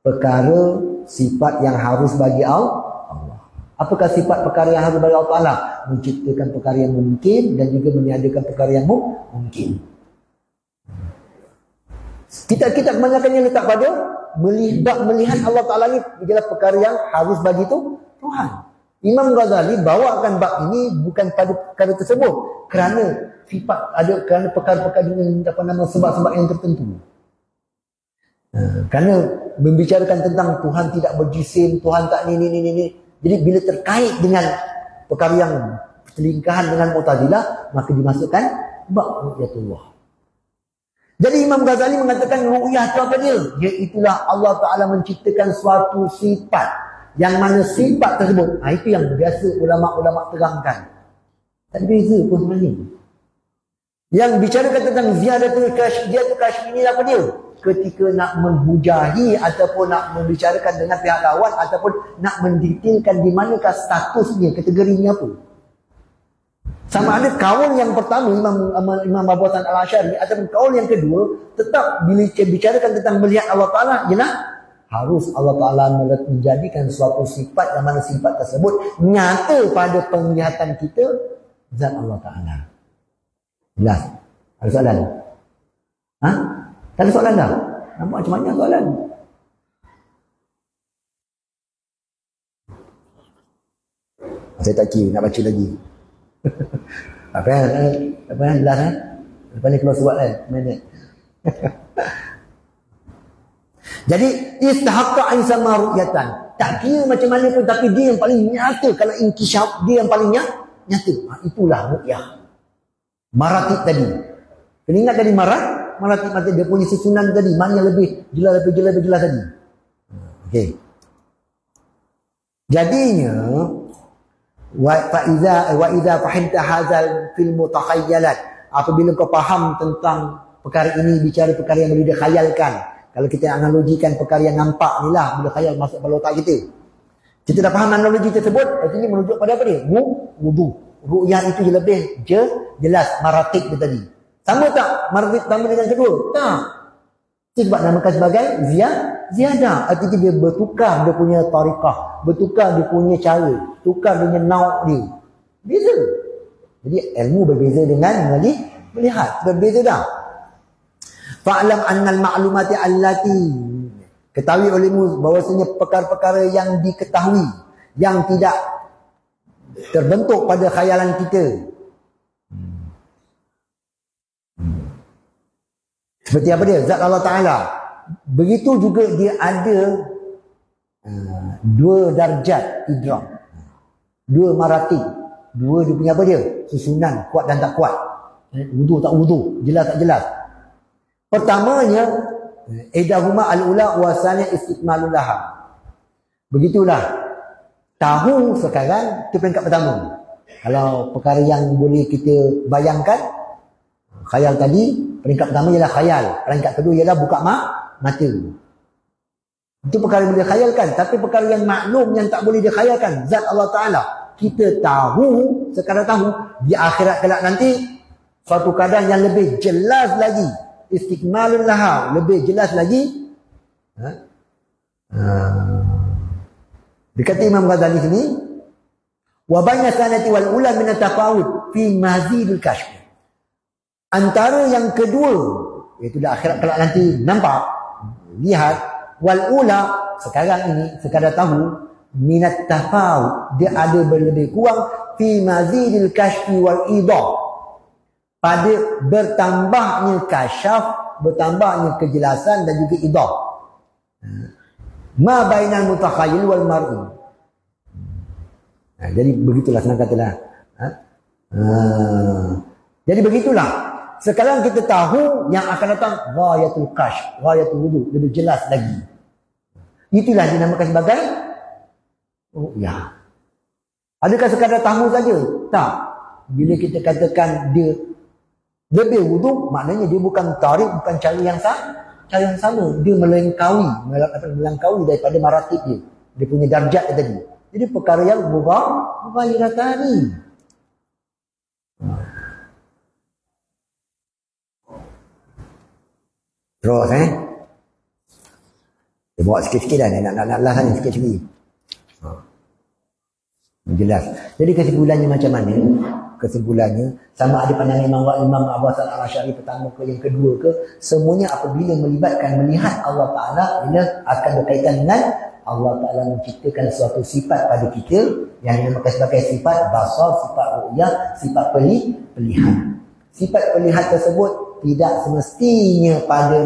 Perkara sifat yang harus bagi Allah. Apakah sifat perkara yang harus bagi Allah Ta'ala? Menciptakan perkara yang mungkin dan juga meniadakan perkara yang mungkin. Kita kebanyakannya letak pada melihat Allah Ta'ala ni adalah perkara yang harus bagi Tuhan. Imam Ghazali bawakan bab ini bukan pada perkara tersebut, kerana sifat ada, kerana perkara-perkara dengan sebab-sebab yang tertentu. Kerana membicarakan tentang Tuhan tidak berjisim, Tuhan tak ni. Jadi bila terkait dengan perkara yang selingkahan dengan Mu'tazilah, maka dimasukkan bab ru'yatullah. Jadi Imam Ghazali mengatakan ru'yah itu apa dia? Iaitulah Allah Ta'ala menciptakan suatu sifat, yang mana sifat tersebut, itu yang biasa ulama-ulama terangkan. Tak beza pun sebenarnya. Yang bicarakan tentang ziyadatul kashf ini apa dia? Ketika nak menghujahi ataupun nak membicarakan dengan pihak lawan ataupun nak mendetailkan di manakah statusnya, kategorinya apa. Sama ada kaul yang pertama Imam Abu Hasan Al-Asy'ari ataupun kaul yang kedua, tetap bila bicarakan tentang melihat Allah Ta'ala ialah harus Allah Ta'ala menjadikan suatu sifat yang mana sifat tersebut nyata pada penglihatan kita zat Allah Ta'ala. Jelas? Ada soalan? Tak ada soalan dah? Nampak macam mana soalan? Saya tak kira nak baca lagi. Apa yang jelas lepas ni keluar surat minit. Jadi istahaqqa an sama ru'yatan. Tak kira macam mana pun, tapi dia yang paling nyata. Kalau inkisyaf, dia yang paling nyata. Itulah ru'yah. Maratib tadi. Kena ingat tadi maratib dia punya susunan tadi, mana yang lebih jelas tadi. Okey. Jadinya wa idza fahimta hadzal fil mutakhayyalat, apabila kau faham tentang perkara ini, bicara perkara yang boleh dikhayalkan. Kalau kita analogikan perkara yang nampak ni lah, bila khayal masuk dalam otak kita. Kita dah faham analogi tersebut, artinya merujuk pada apa dia? Wudu. ru'yah itu lebih jelas maratib dia tadi. Sama tak maratib pertama dengan kedua? Tak. Itu sebab namakan sebagai ziyadah. Artinya dia bertukar dia punya tariqah, bertukar dia punya cara, tukar dia punya nauk dia. Beza. Jadi ilmu berbeza dengan melihat. Berbeza dah. Fa'lam annal ma'lumati allati, ketahui olehmu bahawasanya perkara-perkara yang diketahui, yang tidak terbentuk pada khayalan kita. Seperti apa dia? Zat Allah Ta'ala. Begitu juga dia ada dua darjat idrak. Dua maratib. Dua dia punya apa dia? Susunan, kuat dan tak kuat. Wudu tak wudu, jelas tak jelas. Pertamanya, idahuma al-ula wa sani istikmalul laha. Begitulah. Tahu sekarang, itu peringkat pertama. Kalau perkara yang boleh kita bayangkan, khayal tadi, peringkat pertama ialah khayal. Peringkat kedua ialah buka mata. Itu perkara yang boleh khayalkan. Tapi perkara yang maklum yang tak boleh dikhayalkan. Zat Allah Ta'ala. Kita tahu, sekadar tahu. Di akhirat kelak nanti, suatu keadaan yang lebih jelas lagi. Istikmalun laha. Lebih jelas lagi. Dikata Imam Ghazali sini. Wa bayna sanati wal ula min at-tafawud fi mazidil kashf. Antara yang kedua, iaitu di akhirat kelak nanti nampak, lihat, wal ula sekarang ini sekadar tahu, minat tafawud, dia ada berlebih kurang fi mazidil kashfi wal idah, pada bertambahnya kasyaf, bertambahnya kejelasan dan juga idah. Ma bainal mutakhayyil wal mar'i. Jadi begitulah senang katalah. Jadi begitulah. Sekarang kita tahu yang akan datang ghayatul kashf, ghayatul wudu, lebih jelas lagi. Itulah dinamakan sebagai ru'yah. Adakah sekadar tahu saja? Tak. Bila kita katakan dia lebih wudu, maknanya dia bukan tarik, bukan cara yang sama. Dia melangkaui daripada maratib dia. Dia punya darjat dia tadi. Jadi perkara yang mughayiratani. Terus dia bawa sikit-sikit dah. Nak last ni sikit-sikit. Jelas. Jadi kesimpulannya macam mana? Kesimpulannya, sama ada pandangan Imam Abu Hasan al-Asy'ari pertama ke yang kedua ke, semuanya apabila melibatkan melihat Allah Ta'ala, ia akan berkaitan dengan Allah Ta'ala menciptakan suatu sifat pada kita yang dinamakan sebagai sifat basar, sifat ru'yah, sifat pelihat. Sifat pelihat tersebut tidak semestinya pada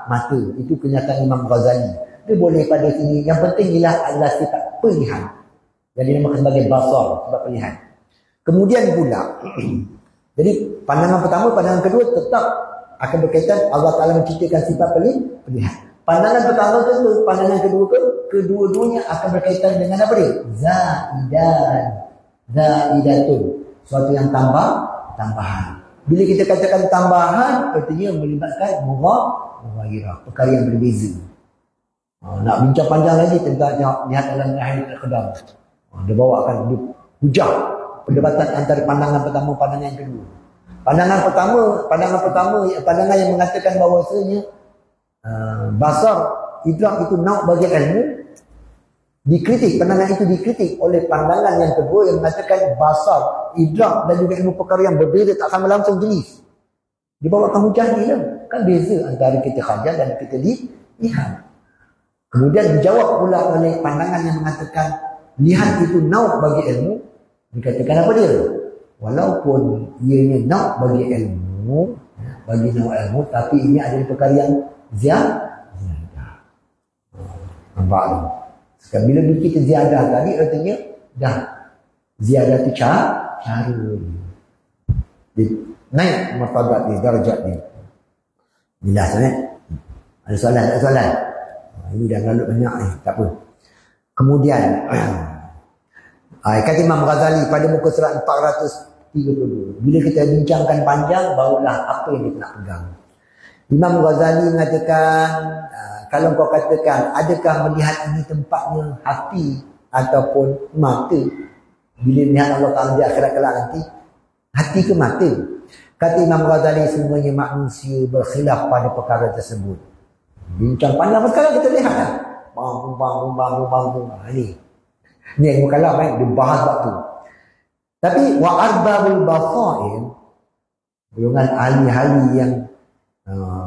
mata. Itu kenyataan Imam Ghazali. Dia boleh pada sini. Yang penting adalah sifat pelihat. Jadi dinamakan sebagai basar, sifat pelihat. Kemudian pula, jadi pandangan pertama, pandangan kedua tetap akan berkaitan Allah Ta'ala menciptakan sifat pelihat. Pandangan pertama ke pandangan kedua ke, kedua-duanya akan berkaitan dengan apa dia? Zaidatun. Suatu yang tambahan. Bila kita katakan tambahan, artinya melibatkan mughayyirah, perkara yang berbeza. Nak bincang panjang lagi tentang lihat dalam Nahyi al-Qadam. Dia bawakan dia hujah perdebatan antara pandangan pertama pandangan yang kedua. Pandangan yang mengatakan bahawasanya basar idrak itu nauk bagi ilmu, dikritik, pandangan itu dikritik oleh pandangan yang kedua yang mengatakan basar idrak dan juga ilmu perkara yang berbeza, tak sama langsung jenis. Dibawakan hujah ni lah. Kan beza antara kita khayal dan kita lihat. Kemudian dijawab pula oleh pandangan yang mengatakan lihat itu nauk bagi ilmu. Dikatakan apa dia? Walaupun ianya nauk bagi ilmu, bagi nauk ilmu, tapi ini adalah perkara yang ziyadah. Nampak tu? Sekarang bila kita ziyadah tadi, artinya dah ziyadah tu cara dia naik martabat dia, darjat dia. Jelas ada soalan? Ini dah lalu banyak ni, tak apa. Kemudian kata Imam Ghazali pada muka surat 432, bila kita bincangkan panjang, barulah apa yang kita nak pegang. Imam Ghazali mengatakan, kalau kau katakan adakah melihat ini tempatnya hati ataupun mata, Bila melihat Allah Ta'ala di akhirat kelak nanti, hati ke mata? Kata Imam Ghazali, semuanya manusia berkhilaf pada perkara tersebut. Bincang panjang perkara kita lihat lah. Bangun. Ni ilmu kalam dia bahas waktu. Tapi wa arbabul basair, golongan ahli-ahli yang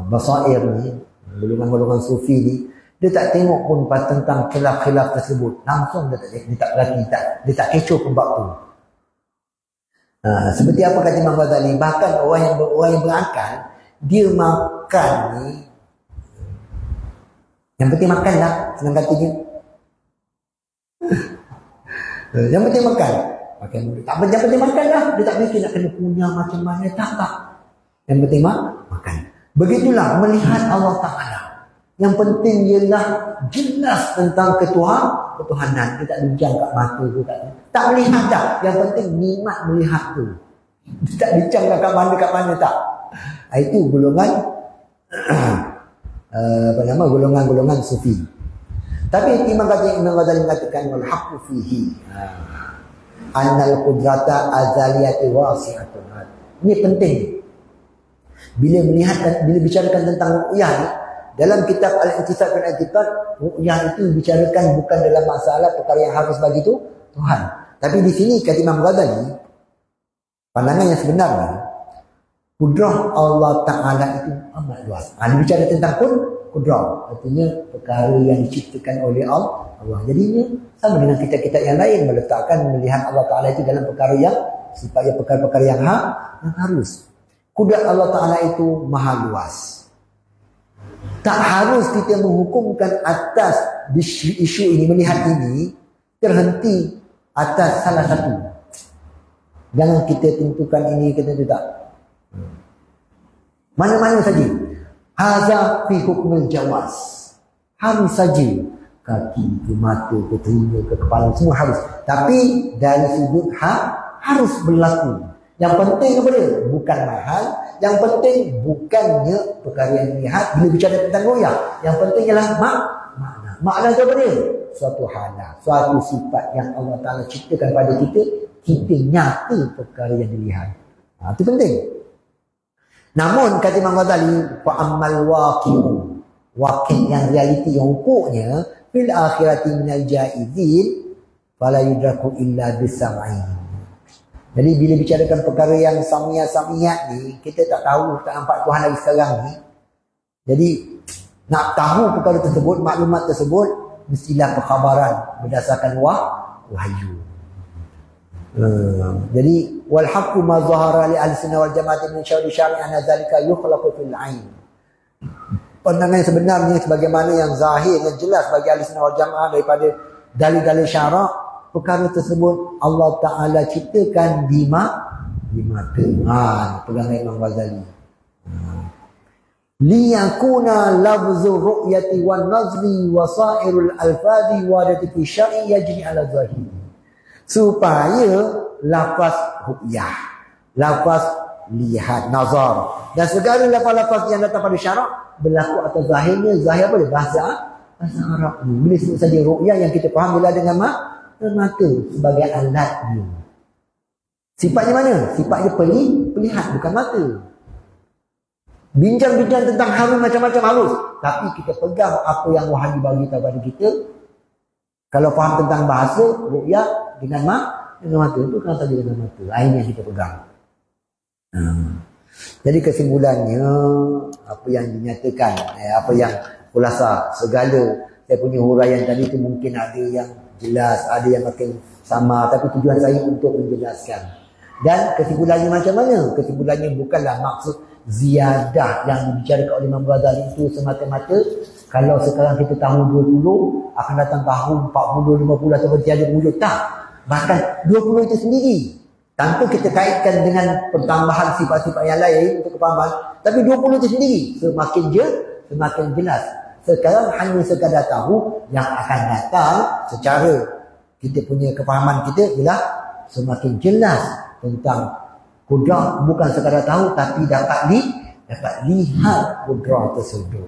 basair ni, golongan sufi ni, dia tak tengok pun tentang khilaf-khilaf tersebut. Langsung dia tak berhati, dia tak kecoh pun bab tu. Seperti apa kata Imam Ghazali, bahkan orang yang berakal, dia makan ni, yang penting makan lah, senang katanya. Yang penting makan. Yang penting makan lah. Dia tak fikir nak kena punya macam mana. Tak. Yang penting makan. Begitulah melihat Allah Ta'ala. Yang penting ialah jelas tentang ketuhanan. Dia tak bincang kat mata tu. Tak melihat tak. Yang penting nikmat melihat tu. Dia tak bincang kat mana tak. Itu golongan golongan sufi. Tapi Imam Ghazali mengatakan wal haqqu fihi annal qudrata azaliyati wasi'atun. Ini penting. Bila bicarakan tentang ru'yah ni, dalam kitab Al-Intisab dan Al-I'tiqad, ru'yah itu bicarakan bukan dalam masalah perkara yang harus bagi tu Tuhan. Tapi di sini kata Imam Ghazali, pandangan yang sebenarnya, kudrah Allah Ta'ala itu amat luas. Dia bicara tentang kudrah, artinya perkara yang diciptakan oleh Allah. Jadinya sama dengan kita-kita yang lain melihat Allah Ta'ala itu dalam perkara yang sifatnya perkara-perkara yang harus. Kudrat Allah Ta'ala itu maha luas. Tak harus kita menghukumkan atas isu ini, melihat ini terhenti atas salah satu. Jangan kita tentukan ini, kita tidak. Mana-mana saja. Haza fi hukmul jawaz. Harus saja. Kaki ke mata ke telinga ke kepala semua harus. Tapi dari sudut harus berlaku. Yang penting apa dia? Bukan mahal. Yang penting bukannya perkara yang dilihat. Bila bicara tentang ru'yah, yang penting ialah makna. Makna itu apa dia? Suatu halah, suatu sifat yang Allah Ta'ala ciptakan pada kita nyata perkara yang dilihat. Itu penting. Namun kata Imam Ghazali, fa'ammal waqi'u, waqi' yang realiti, yang hukumnya, fil akhirati minal jaizin fala yudraku illa bisam'in. Jadi bila bicarakan perkara yang samiyat ni, kita tak tahu, tak nampak Tuhan lagi sekarang ni. Jadi nak tahu perkara tersebut, maklumat tersebut, mestilah perkhabaran berdasarkan wahyu. Jadi wal haqqu ma zahara li ahli-sunnah wal jamaah min syar'i syar'i anna zalika yukhlaqu fil 'ain. Pandangan sebenarnya sebagaimana yang zahir dan jelas bagi ahli-sunnah wal jamaah daripada dalil-dalil syarak, perkara tersebut Allah Ta'ala ciptakan di mata. Pegangan Imam Ghazali. Liyakuna lafzu ru'yati wan nazri wa sa'irul alfadhi wadati fi syar'i yajri ala zahiri. Supaya lafaz ru'yah, lafaz lihat, nazar, dan segala lafaz-lafaz yang datang pada syarak berlaku atas zahirnya. Zahir apa dia? Bahasa Arab. Bila sebut saja ru'yah yang kita faham bila dengan mata sebagai alat dia. Sifatnya mana? Sifatnya pelihat, bukan mata. Bincang-bincang tentang harus macam-macam harus, tapi kita pegang apa yang wahyu bagi kepada kita. Kalau faham tentang bahasa ru'yah dengan mata, itu kan saja dengan mata. Ini yang kita pegang. Jadi kesimpulannya, apa yang dinyatakan, apa yang khulasa segala saya punya huraian tadi itu mungkin ada yang jelas, ada yang makin sama, tapi tujuan saya untuk menjelaskan. Dan kesimpulannya macam mana? Kesimpulannya bukanlah maksud ziyadah yang dibicarakan oleh Imam Ghazali itu semata-mata kalau sekarang kita tahun 20 akan datang tahun 40, 50 atau tiada wujud. Tak. Bahkan 20 itu sendiri, tanpa kita kaitkan dengan pertambahan sifat-sifat yang lain untuk kepahaman, tapi 20 itu sendiri semakin jelas. Sekarang hanya sekadar tahu, yang akan datang secara kita punya kepahaman kita ialah semakin jelas tentang kudrah. Bukan sekadar tahu, tapi dapat lihat kudrah tersebut.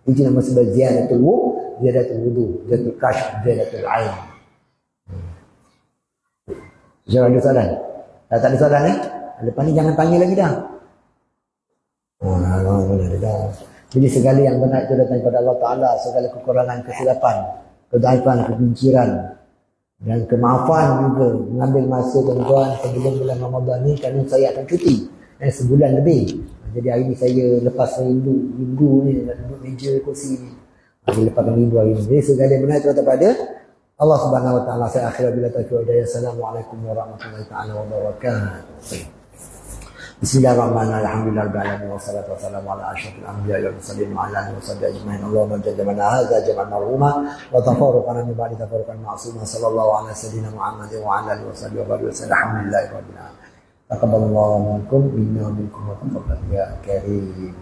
Itu nama sebab ziyadatul wudu, ziyadatul kashf, ziyadatul ain. Insya ada soalan? Kalau tak ada soalan lepas ni jangan tanya lagi dah. Dah. Jadi segala yang benar itu datang daripada Allah Ta'ala. Segala kekurangan, kesilapan, kedaifan, kebenciran dan kemaafan juga. Mengambil masa tuan-tuan sebelum bulan Ramadan ni, kerana saya akan cuti sebulan lebih. Jadi hari ni saya lepas rindu ni nak duduk meja kursi ni. Saya lepaskan rindu hari ni. Jadi segala yang benar itu datang daripada Allah Subhanahu Wa Ta'ala. Saya akhirnya bila taufiq wa hidayah. Assalamualaikum warahmatullahi ta'ala wabarakatuh. Bismillahirrahmanirrahim. Alhamdulillahirabbil alamin wassalatu wassalamu ala asyrafil anbiya'i wal mursalin wa ala alihi washabbihi ajma'in. Allahumma jama'na hadza jam'an marhuma wa tafarraqana min ba'di tafarruqan ma'suma. Sallallahu ala sayyidina Muhammadin wa ala alihi washabbihi wa barik wasallam. Alhamdulillahirabbil alamin. Taqabbalallahu minkum minna wa minkum wa taqabbal ya karim.